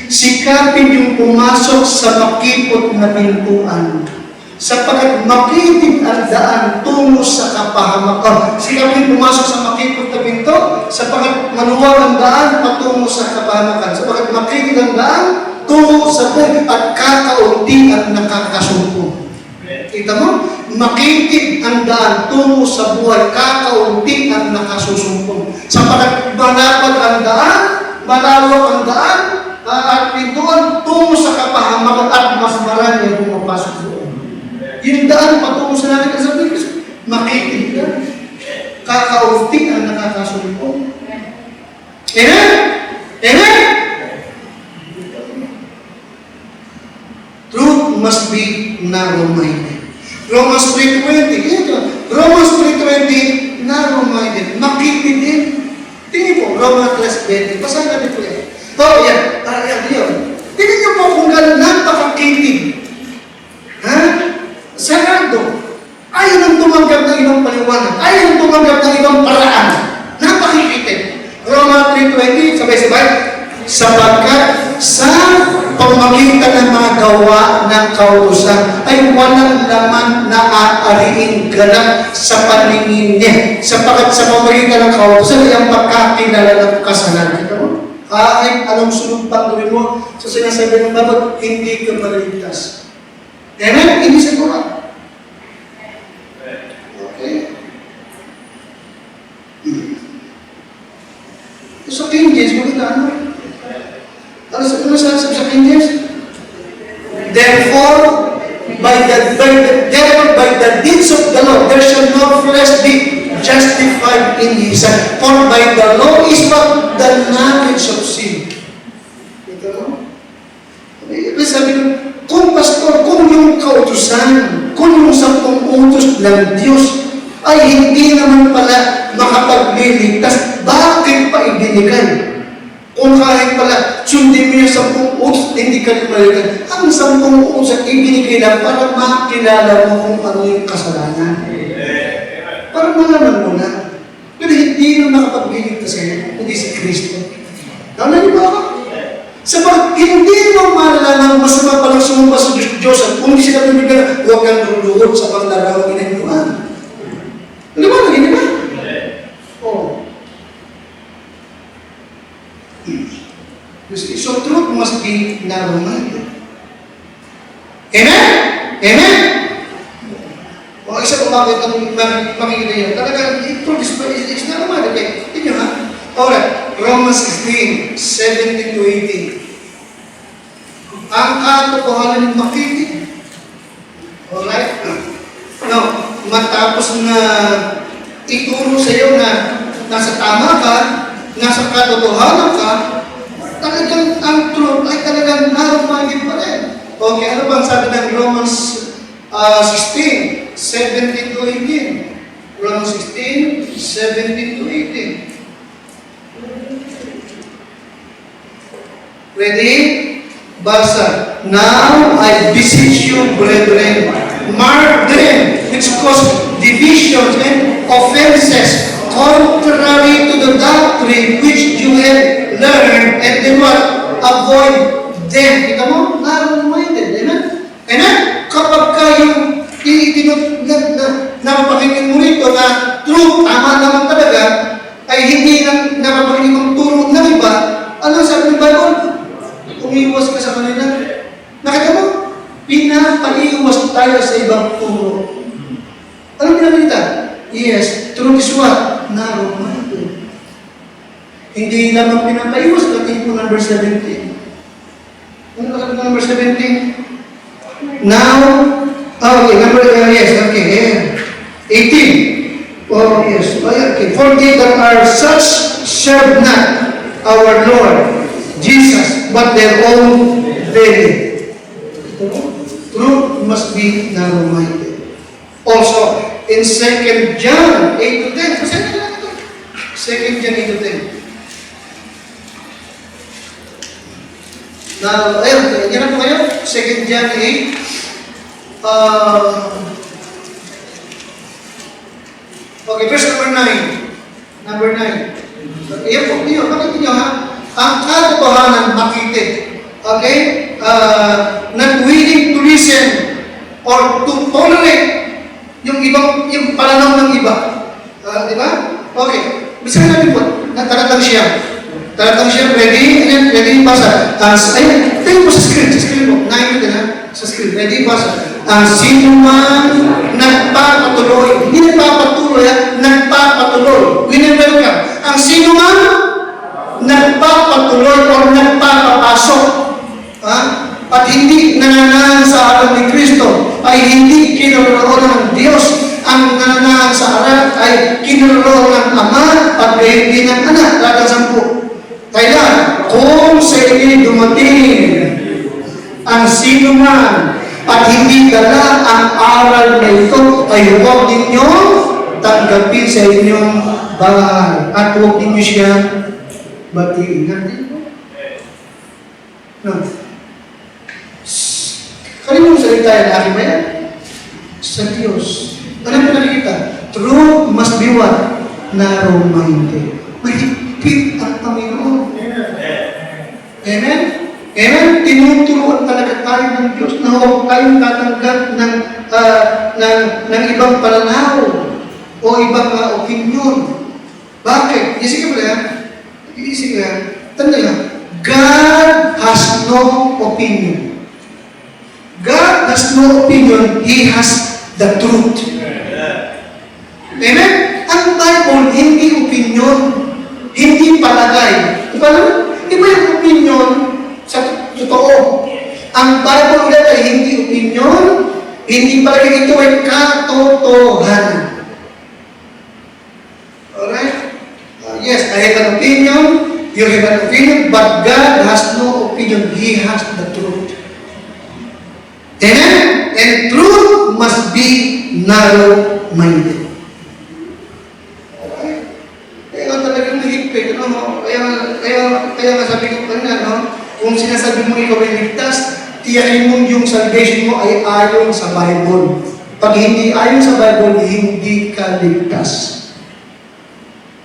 Sikapin yung pumasok sa makipot na pintuan. Sapagkat makitid ang daan tungo sa kapahamakan. Sikapin pumasok sa makipot na pinto, sapagkat maluwag ang daan patungo sa kapahamakan. Sapagkat makitid ang daan tungo sa buhay at kakaunti ang nakakasumpong. Kita mo? Makitid ang daan tungo sa buhay, kakaunti ang nakasusumpong. Sapagkat malapad ang daan, malawak ang daan, at pintuan tungo sa kapahamakan at mas marami ang pumapasok doon. Yung daan patungo sa natin sa Diyos, makitid ka. Kakaunti ang nakakasumpong. Amen? Amen? Truth must be narrow-minded. Romans 3:20. Romans 3:20, narrow-minded. Makitid din. Tingin po, Romans 3:20. Basahin natin po yan. Yan. Yan. Tingin niyo po kung gano'n napakakitid. Ha? Sarado. Ayaw nang tumanggap ng ibang paliwanag. Ayaw nang tumanggap ng ibang paraan. Napakikitid. Romans 3:20, sabay-sabay. Sapagkat sa pamagitan ng mga gawa ng kautusan ay walang laman na aariing ganap sa paningin niya. Sapagkat sa pamagitan ng kautusan ay ang pagkakilala ng kasalanan. Kahit anong sunod pang gawin mo sa sinasabi ng Bible, hindi ka maliligtas. Amen? Hindi siguro. Okay? So, King James, maganda ano? Ano sa King James? Therefore, by the deeds of the law, there shall no flesh be justified in his sight. For by the law is but the knowledge of sin. Ito no? Sabi ko, kung pastor, kung yung kautusan, kung yung 10 utos ng Diyos ay hindi naman pala makapagliligtas, bakit pa ibinigay? Kung kahit pala sundin mo yung 10 utos, hindi ka limaligtas. Ang 10 utos ay ibinigay lang para makilala mo kung ano yung kasalanan. Para malaman mo na. Pero hindi naman nakapagligtas sa'yo, hindi si Kristo. Nalala ba ako? Sabagat hindi mo malalaman masama palang sumumpa sa Diyos at kung hindi sila bibigyan, huwag kang luluhod sa paglarawang inanyuan. Ano ba? Naging ba? Oo. So truth must be narrow-minded. Amen? Amen? O isa kung bakit ang makikita yun. Talaga, truth is narrow-minded. Okay, tignan ha. Alright, Romans 16, 17-18. Ang katotohanan ng makitid. Alright? No, matapos na ituro sa iyo na nasa tama ka, nasa katotohanan ka, talagang ang truth ay talagang narrow-minded pa rin. Okay, ano bang sabi ng Romans 16, 17-18? Romans 16, 17-18. Ready? Basa. Now I beseech you, brethren, mark them which cause divisions and offenses, contrary to the doctrine which you have learned, and then what? Avoid them. Kita mo? Narrow-minded. Amen? Amen? Kapag kayong napapakinggan mo rito na true, tama naman talaga, ay hindi napapakinggan mong turo ng iba, ano sabi ng Bible? Umiwas ka sa kanila. Nakita mo? Pinapaiwas tayo sa ibang turo. Ano pinapalita? Yes, truth is what? Narrow-minded. Hindi lamang pinapaiwas, natin po number 17. Ano nakalagay number 17? Now, yes, okay, yeah. 18. Oh, yes, okay. For they that are such serve not our Lord Jesus, but their own belly. Truth must be narrow-minded. Also, in 2 John 8-10, 2 John 8-10. Ayun, yan na po kayo. 2 John 8. Okay, verse number 9. Number 9. Ayan po, yun. Bakit niyo ha? Ang katotohanan makitid. Okay? Not willing to listen or to tolerate yung ibang, yung pananaw ng iba. Di ba? Okay. Bisa natin po, talatang siya. Talatang siya, ready? Ayan, ready, basa. Ayan, tayo po sa screen. Sa screen po. 9 din ha? Sa screen. Ready, basa. Ang sino man nagpapatuloy, hindi nagpapatuloy, nagpapatuloy. Welcome. Ang sino man nagpapatuloy o nagpapapasok, at hindi nananahan sa harap ni Kristo, ay hindi kinaroroon ng Diyos. Ang nananahan sa harap ay kinaroroon ng Ama at hindi ng Anak. Talatang 10. Kaya, kung sa inyo dumating ang sino man at hindi dala ang aral na ito, ay huwag ninyo tanggapin sa inyong bahay at huwag ninyo siya batiin. No. Kanino mo salita yan, aking bayan? Sa Diyos. Ano po nakikita? Truth must be what? Narrow-minded. Mahigpit ang Panginoon. Amen? Amen? Tinuturuan talaga tayo ng Diyos na huwag tayong tatanggap ng ibang pananaw o ibang opinion. Bakit? Isip ka ba yan? Isip ka yan? Tanda yan. God has no opinion. God has no opinion. He has the truth. Amen? Ang Bible, hindi opinion. Hindi palagay. Iba yung opinion sa totoo. Ang Bible ulit ay hindi opinion, hindi palagay, ito ay katotohanan. Alright? Yes, I have an opinion, you have an opinion, but God has no opinion. He has the truth. Amen? And truth must be narrow-minded. Okay? Kaya nga talagang mahigpit. Kaya nga sabi ko kanina, kung sinasabi mo ikaw ay ligtas, tiyakin mo yung salvation mo ay ayon sa Bible. Pag hindi ayon sa Bible, hindi ka ligtas.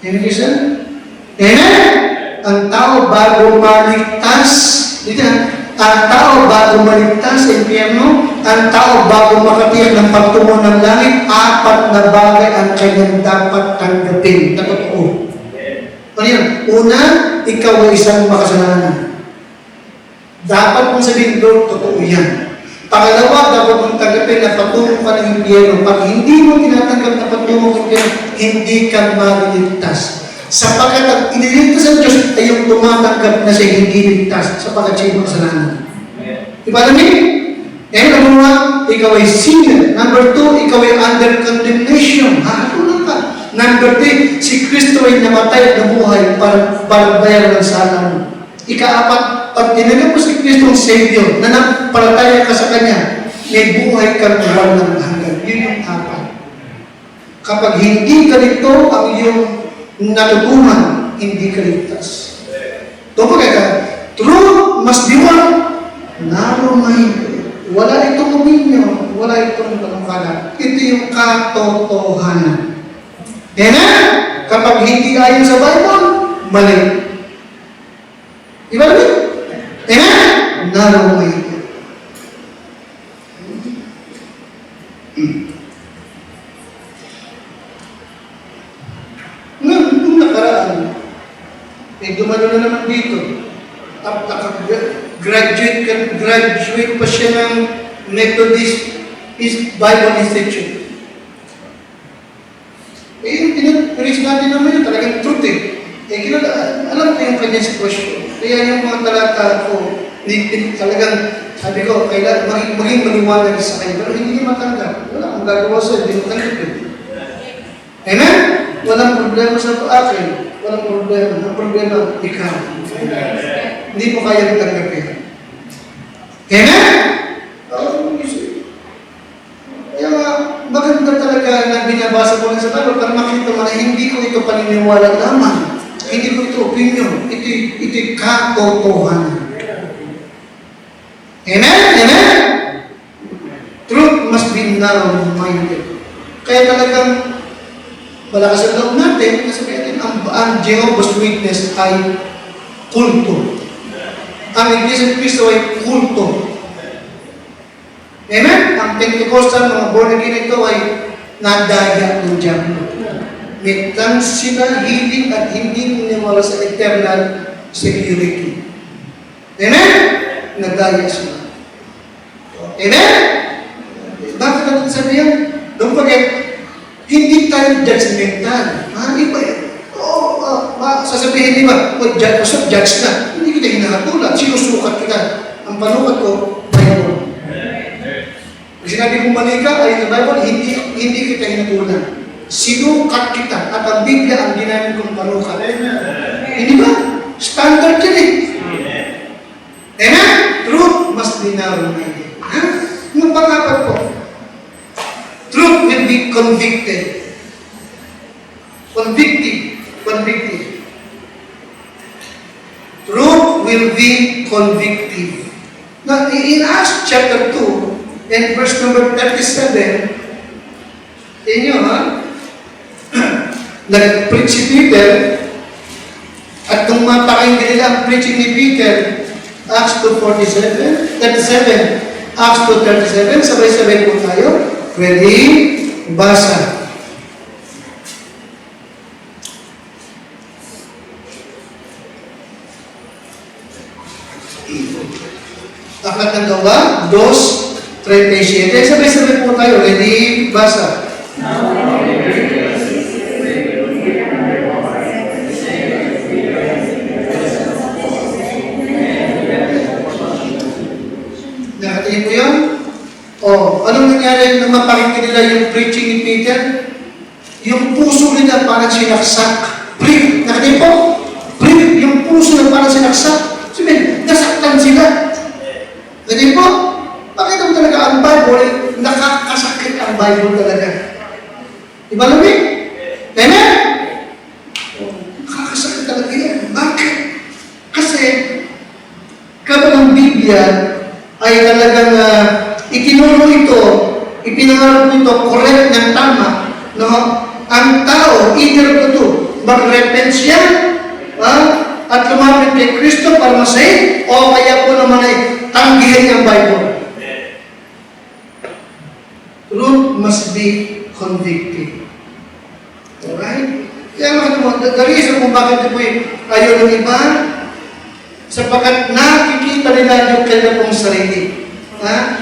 Amen, Christian? Amen? Ang tao bago maligtas, dito ang tao bago maligtas sa impyerno, ang tao bago makatiyak ng pagtungo ng langit, 4 na bagay ang kanyang dapat tanggapin na totoo. Ano yan? Una, ikaw ay isang makasalanan. Dapat mong sabihin, Lord, totoo yan. Pangalawa, dapat mong tanggapin na patungo ka ng impyerno. Pag hindi mo tinatanggap na patungo ng impyerno, hindi ka maliligtas. Sapagkat ang iniligtas ng Diyos ay yung tumatanggap na siya hindi ligtas sapagkat siya yung kasalanan. Diba namin? Number 1, ikaw ay sinner. Number 2, ikaw ay under condemnation. Tulad ka. Number 3, si Kristo ay namatay at nabuhay para bayaran ng sala mo. Ika-4, pag tinanggap mo si Kristo ang Savior, nanampalataya ka sa Kanya, may buhay ka ng walang hanggan. Yun yung 4. Kapag hindi ka nito ang iyong natutunan, hindi ka ligtas. Doon ka, truth must be what? Narrow-minded. Wala itong opinion, wala itong panukala. Ito yung katotohanan. Amen? Kapag hindi ayon sa Bible, mali. Diba namin? Amen? Narrow-minded. Nung nakaraan, dumalo na naman dito. Graduate pa siya ng Methodist Bible Institute. Pinapreach natin naman yun, talagang truth alam ko yung kanyang sitwasyon. Kaya yung mga talata ko, talagang sabi ko, kailangan maging maliwanag sa kanya. Pero hindi niya matanggap. Wala akong gagawa sa'yo, hindi mo tanggapin. Amen? Walang problema sa akin. Walang problema. Ang problema, ikaw. Hindi mo kaya tanggapin. Amen? Kaya maganda talaga na binabasa ko lang sa Bible para makita mo na hindi ko ito paniniwala lamang. Hindi ko ito opinion. Ito'y katotohanan. Amen? Amen? Truth must be narrow-minded. Kaya talagang malakas ang loob natin, kasi natin, ang Jehovah's Witness ay kulto. Ang Iglesia ni Cristo ay kulto. Amen? Ang Pentecostal, mga born again ito ay nadaya ng Diablo. May sila hiling at hindi niniwala sa eternal security. Amen? Nadaya sila. Amen? Bakit natin sabihin? Don't forget, hindi tayo judgmental. Iba yan. Sasabihin iba, judge na. Hindi kita hinahatulan. Sinusukat kita. Ang panukat ko, Bible. Pag sinabi kong mali ka, ay sa Bible, hindi kita hinatulan. Sinukat kita. At ang Biblia ang ginamit kong panukat. Hindi ba? Standard yan eh. Amen? Truth must be narrow-minded. Yung pangapat po, truth will be convicted. Convicted. Truth will be convictive. Now, in Acts chapter 2, and verse number 37, inyo nag-preach si Peter, at nung mapakinggan nila ang preaching ni Peter, Acts 2:37, Acts 2:37, sabay-sabay po tayo. Ready? Basa. Aklat ng Gawa, 2:37. Sabay-sabay po tayo. Ready? Basa. Nakatingin po yun? Anong nangyari nung mapakinggan nila yung preaching ni Peter? Yung puso nila parang sinaksak. Brief. Nakatingin po? Brief. Yung puso nila parang sinaksak. Sabihin, nasaktan sila. Nakatingin po? Pakita mo talaga ang Bible, nakakasakit ang Bible talaga. Diba namin? Amen? Nakakasakit talaga yan. Bakit? Kasi, kapag ang Biblia ay talagang itinuro ito, ipinangarap ito, correct ng tama, no? Ang tao, either to mag-repent siya, at lumapit kay Kristo para masave, o kaya po naman ay tanggihan ang Bible. Truth must be convicted. Alright? Kaya mga mo, the reason kung bakit ito ayaw ng iba, sapagkat nakikita nila yung kanilang sarili.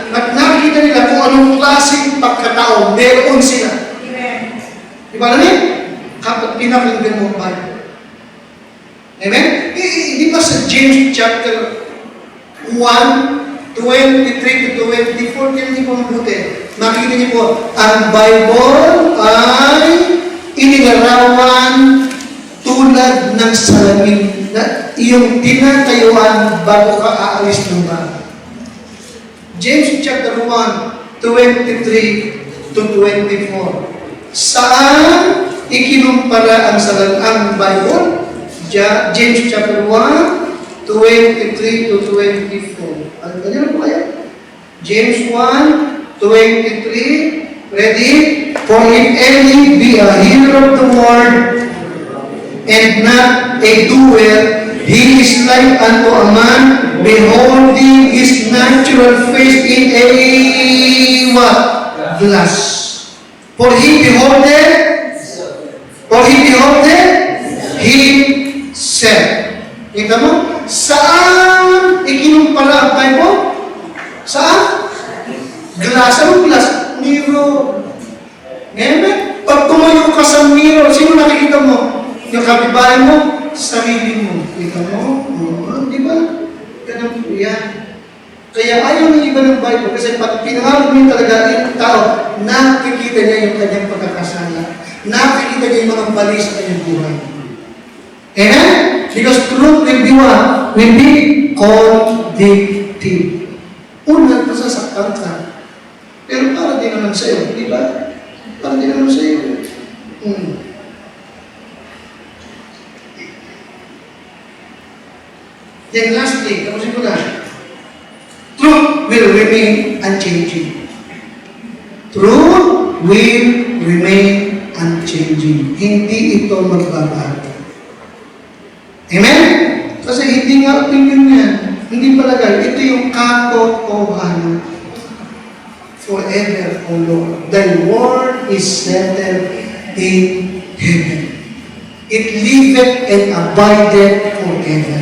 At nakikita nila kung anong klaseng pagkatao meron sila. Amen. Diba namin? Kapag pinakinggan mo ang Bible. Amen? Di ba sa James chapter 1, 23 to 24, hindi po mabuti. Makikita niyo po, ang Bible ay inilarawan tulad ng salamin na iyong tinatayuan bago ka aalis ng bahay. James chapter 1, 23 to 24. Saan ikinumpara ang Bible? James chapter 1, 23 to 24. Ano na po kaya? James 1, 23. Ready? For if any be a hearer of the word and not a doer, he is like unto a man beholding his natural face in a what? Glass. For he beholdeth himself. Kita mo? Saan ikinumpara ang Bible? Saan? Glass. Anong glass? Mirror. Amen? Pag tumayo ka sa mirror, sino nakikita mo? Yung kapitbahay mo? Sarili mo. Kita mo? Di ba? Ganun po yan. Kaya ayaw ng iba ng Bible kasi pag pinangarap mo talaga yung tao, nakikita niya yung kanyang pagkakasala. Nakikita niya yung mga mali sa kanyang buhay. Amen? Because truth will be what? Will be convicting. Unang masasaktan ka. Pero para din naman sa'yo. Di ba? Para din naman sa'yo. Then lastly, tapusin ko na. Truth will remain unchanging. Truth will remain unchanging. Hindi ito magbabago. Amen? Kasi hindi nga opinion yan. Hindi palagay. Ito yung katotohanan. Forever, O Lord. Thy word is settled in heaven. It liveth and abideth forever.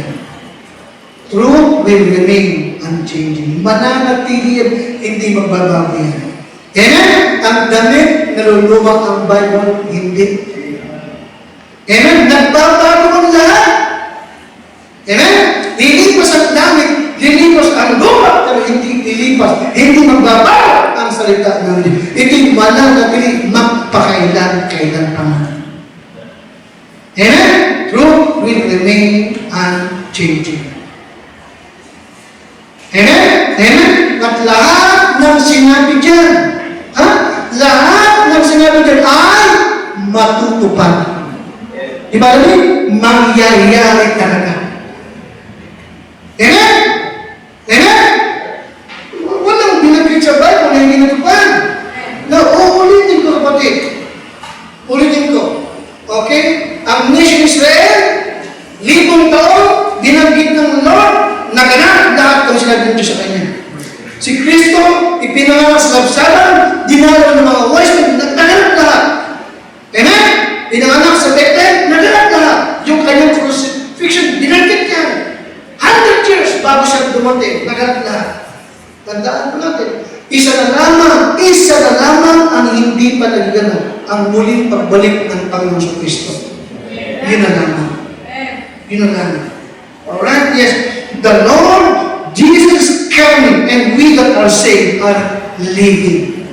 Truth will remain unchanging. Mananatili yan, hindi magbabago yan. Amen? Ang damit, nalulumang ang Bible, hindi. Amen? Nagbabago ang lahat. Amen? Lilipas ang damit, lilipas ang luma, pero hindi lilipas, hindi magbabago ang salita ng Diyos. Ito'y mananatili magpakailan-kailan pa man. Amen? Truth will remain unchanging. Amen? Amen? At lahat ng sinabi dyan, lahat ng sinabi dyan ay matutupad. Diba namin? Mangyayari talaga. Amen? Amen? Walang binagkit sa Bible na hindi natupad. Na uulitin ko, kapatid. Ulitin ko. Okay? Ang nation Israel, 1,000 taon, binanggit ng Lord, naganap lahat ng sinabi ng Diyos sa Kanya. Si Kristo, ipinanganak sa kapsalan, dinalo ng mga wise, naganap lahat. Amen? Pinanganak sa Bethlehem, naganap lahat. Yung kanyang crucifixion, binanggit yan. 100 years bago siya dumating, naganap lahat. Tandaan po natin, isa na lamang ang hindi pa nagaganap, ang muling pagbalik ng Panginoon sa Kristo. Yun na lamang. Yun na lamang. Alright, yes. The Lord Jesus is coming and we that are saved are living.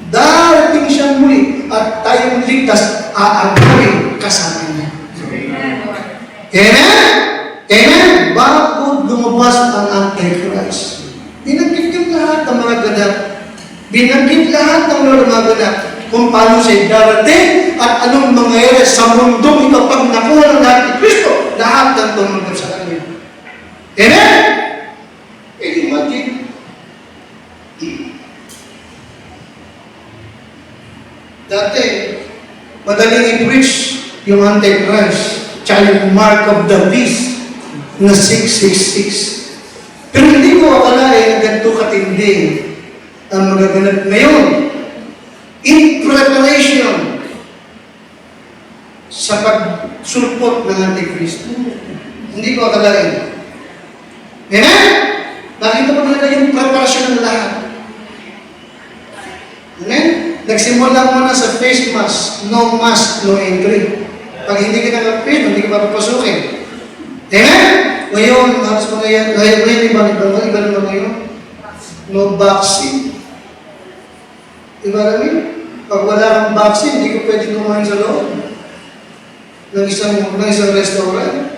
Darating siya muli at tayong ligtas aagarin kasama niya. Amen? Amen? Bago lumabas ang Antichrist, binanggit yung lahat ng mga ganap. Binanggit lahat ng mga ganap kung paano siya darating at anong mangyayari sa mundo ito pag nakuha ng lahat ni Kristo. Lahat ng tumunod sa kanya. Amen? Imagine. Dati, madaling i-preach yung Antichrist, tsaka yung mark of the beast na 666. Pero hindi ko akalain na ganito katindi ang magaganap ngayon. In preparation sa pagsulpot ng Antichrist. Hindi ko akalain. Amen? Nakita mo talaga yung preparasyon ng lahat. Amen? Nagsimula muna sa face mask, no mask, no entry. Pag hindi ka naka-face, hindi ka papapasukin. Amen? Ngayon, halos mga yan, ngayon, iba naman ngayon. No vaccine. Diba namin? Pag wala kang vaccine, hindi ko pwede kumain sa loob ng isang restaurant.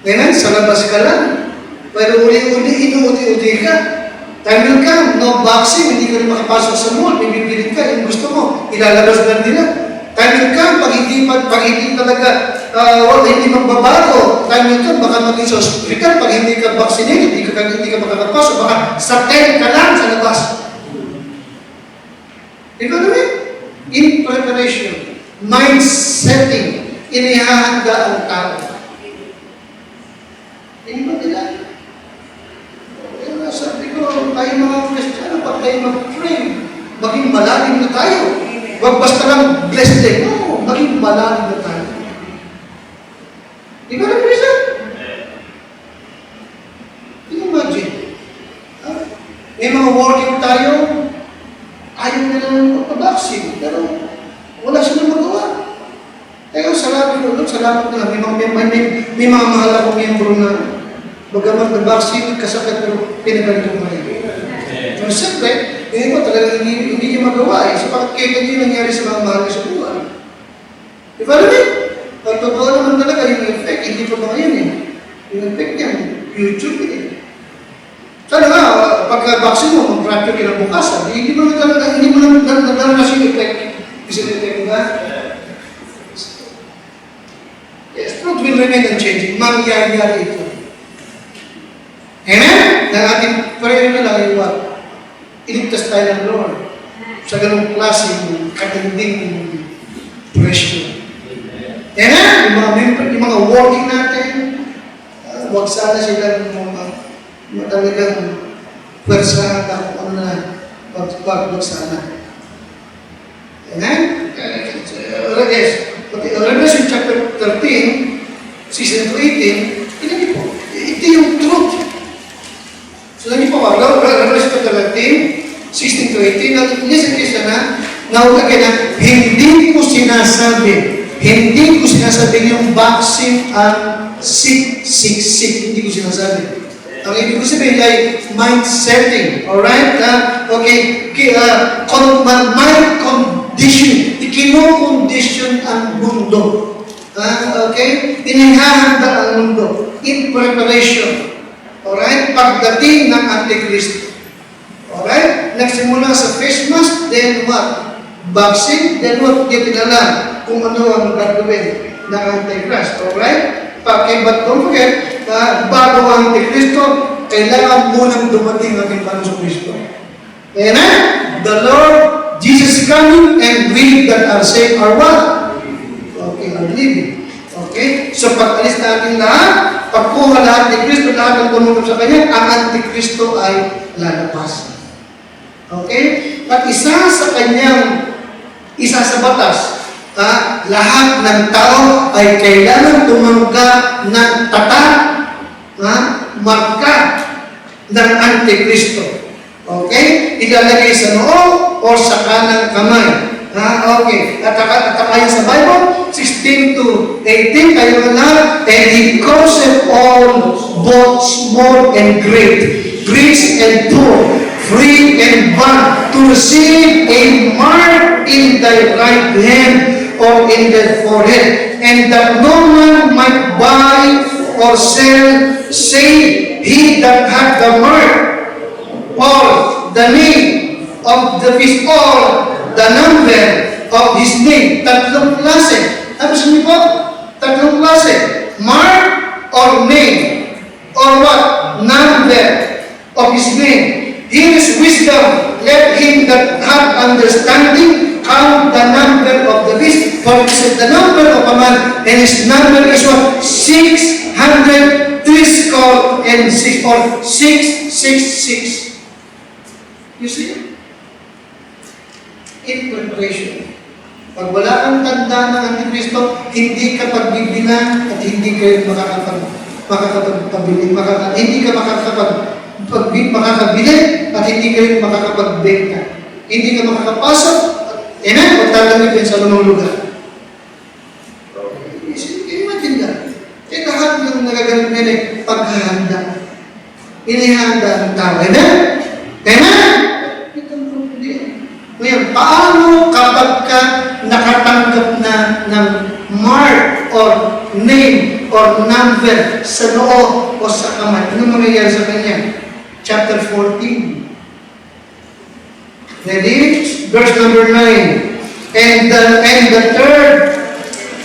Amen? Sa labas ka lang. Pero inuuti-uti ka. Time will come, no vaccine, hindi ka rin makapasok sa mall, may bibilin ka, yung gusto mo, ilalabas lang nila. Time will come, pag hindi talaga, hindi magbabago, time will come, baka maging sa hospital, pag hindi ka vaccinated, hindi ka makakapasok, baka sa tent ka lang sa labas. Ikaw naman, in preparation, mind setting, inihahanda ang tao. Hindi ba nila? Sabi ko, tayo mga Kristiyano, pag tayo mag-pray, maging malalim na tayo. Huwag basta lang blessed day. No, maging malalim na tayo. Di ba na Kristiyano? Imagine. May mga working tayo, ayaw na lang magpabaksin, pero wala silang magawa. Kaya salamat ko, salamat na lang. May mga mahal akong miyembro na bagamat na vaccine, kasakit, pero pinagaling mo rin. So, siyempre, hindi mo talagang hindi niya magawa eh. So, bakit kaya hindi nangyari sa mga mahal sa buwan? Di ba naman? Pag totoo naman talaga yung effect, hindi pa ba ngayon eh. Yung effect niya, YouTube eh. Sana nga, pagka-vaccine mo, mag-fracture kinabukasan, hindi mo nagdaranas yung effect. Isang effect ba? Yes, truth will remain unchanging. Mangyayari ito. Amen? Na ating prayer na lang yung what? ligtas tayo ng Lord sa ganung klaseng katinding presyo. Amen? Yung mga working natin, huwag sana silang talagang pwersahan na kung ano na wag sana. Amen? Revelation chapter 13, 16 to 18, ito yung truth. So, hindi po ako, Revelation chapter 13, 16 to 18, listen na, naulagay na, hindi ko sinasabi yung boxing ang sick, hindi ko sinasabi. Ang ibig ko sabihin ay mind setting, alright? Okay, mind condition, ikinokondisyon ang mundo. Okay? Inihahanda ang mundo in preparation. Alright? Pagdating ng Antikristo. Alright? Nagsimula sa face mask, then what? Boxing, then what? Hindi pinala kung ano ang gagawin ng Antichrist. Alright? But don't forget, bago ang Antikristo, kailangan munang dumating ang Panginoon Kristo. Amen? The Lord Jesus is coming, and we that are saved are what? Okay, are living. Okay? So pag-alis natin lahat, pagkuha lahat ni Kristo, lahat ng tumunod sa Kanya, ang Antikristo ay lalabas. Okay? At isa sa batas, lahat ng tao ay kailangan tumanggap ng tatak, marka ng Antikristo. Okay? Ilalagay sa noo o sa kanang kamay. Okay. At tayo sa Bible, 16 to 18, kayo na, and he causeth all, both small and great, rich and poor, free and bond, to receive a mark in thy right hand or in the forehead, and that no man might buy or sell, save he that hath the mark, or the name of the beast, or the number of his name. Tatlong klase. Tapos niyo po? Tatlong klase. Mark or name. Or what? Number of his name. Here is wisdom. Let him that hath understanding count the number of the beast. For it is the number of a man, and his number is what? 600 threescore and 6, or 666. You see? In preparation. Pag wala kang tanda ng Antikristo, hindi ka pagbibilang at hindi ka makakapagpabili, hindi ka makakabili at hindi ka rin makakapagbenta. Hindi ka makakapasok. Amen? Huwag tatanggapin sa lumang lugar. Imagine that. Lahat ng nagaganap nila paghahanda. Inihanda ng tao. Amen? Amen? Ngayon, paano kapag ka nakatanggap na ng mark or name or number sa noo o sa kamay? Ano mangyayari sa kanya? Chapter 14. Ready? Verse number 9. And the third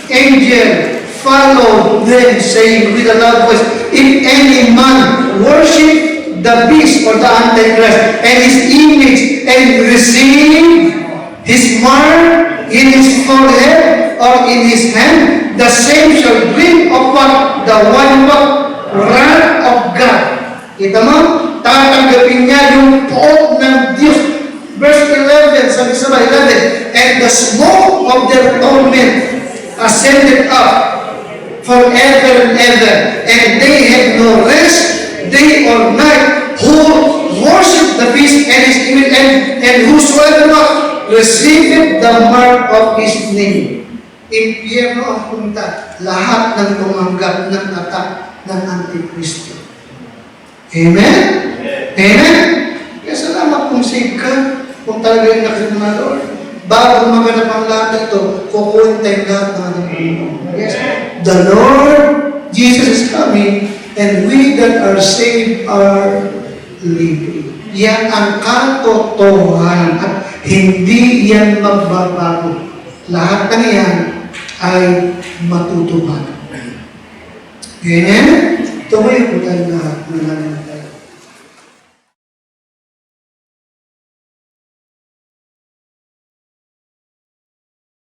angel followed them, saying with a loud voice, if any man worship the beast or the Antichrist and his image, and receive his mark in his forehead or in his hand, the same shall drink of what? The wine of wrath of God. Kita mo? Tatanggapin niya yung poot ng Diyos. Verse 11, sabi sa 11, and the smoke of their torment ascended up forever and ever, and they had no rest day or night, who worship the beast and his image, and whosoever receiveth the mark of his name. Impyerno ang punta, lahat ng tumanggap ng atak ng Antikristo. Amen? Amen? Kaya salamat kung save ka, kung talaga yung nakita na Lord. Bago maganap ang lahat ito, kukuntay lahat ng ating Panginoon. Yes? The Lord Jesus is coming, and we that are saved are living. Yan ang katotohanan at hindi yan magbabago. Lahat ng yan ay matutupad. Amen? Tumayo po tayo lahat.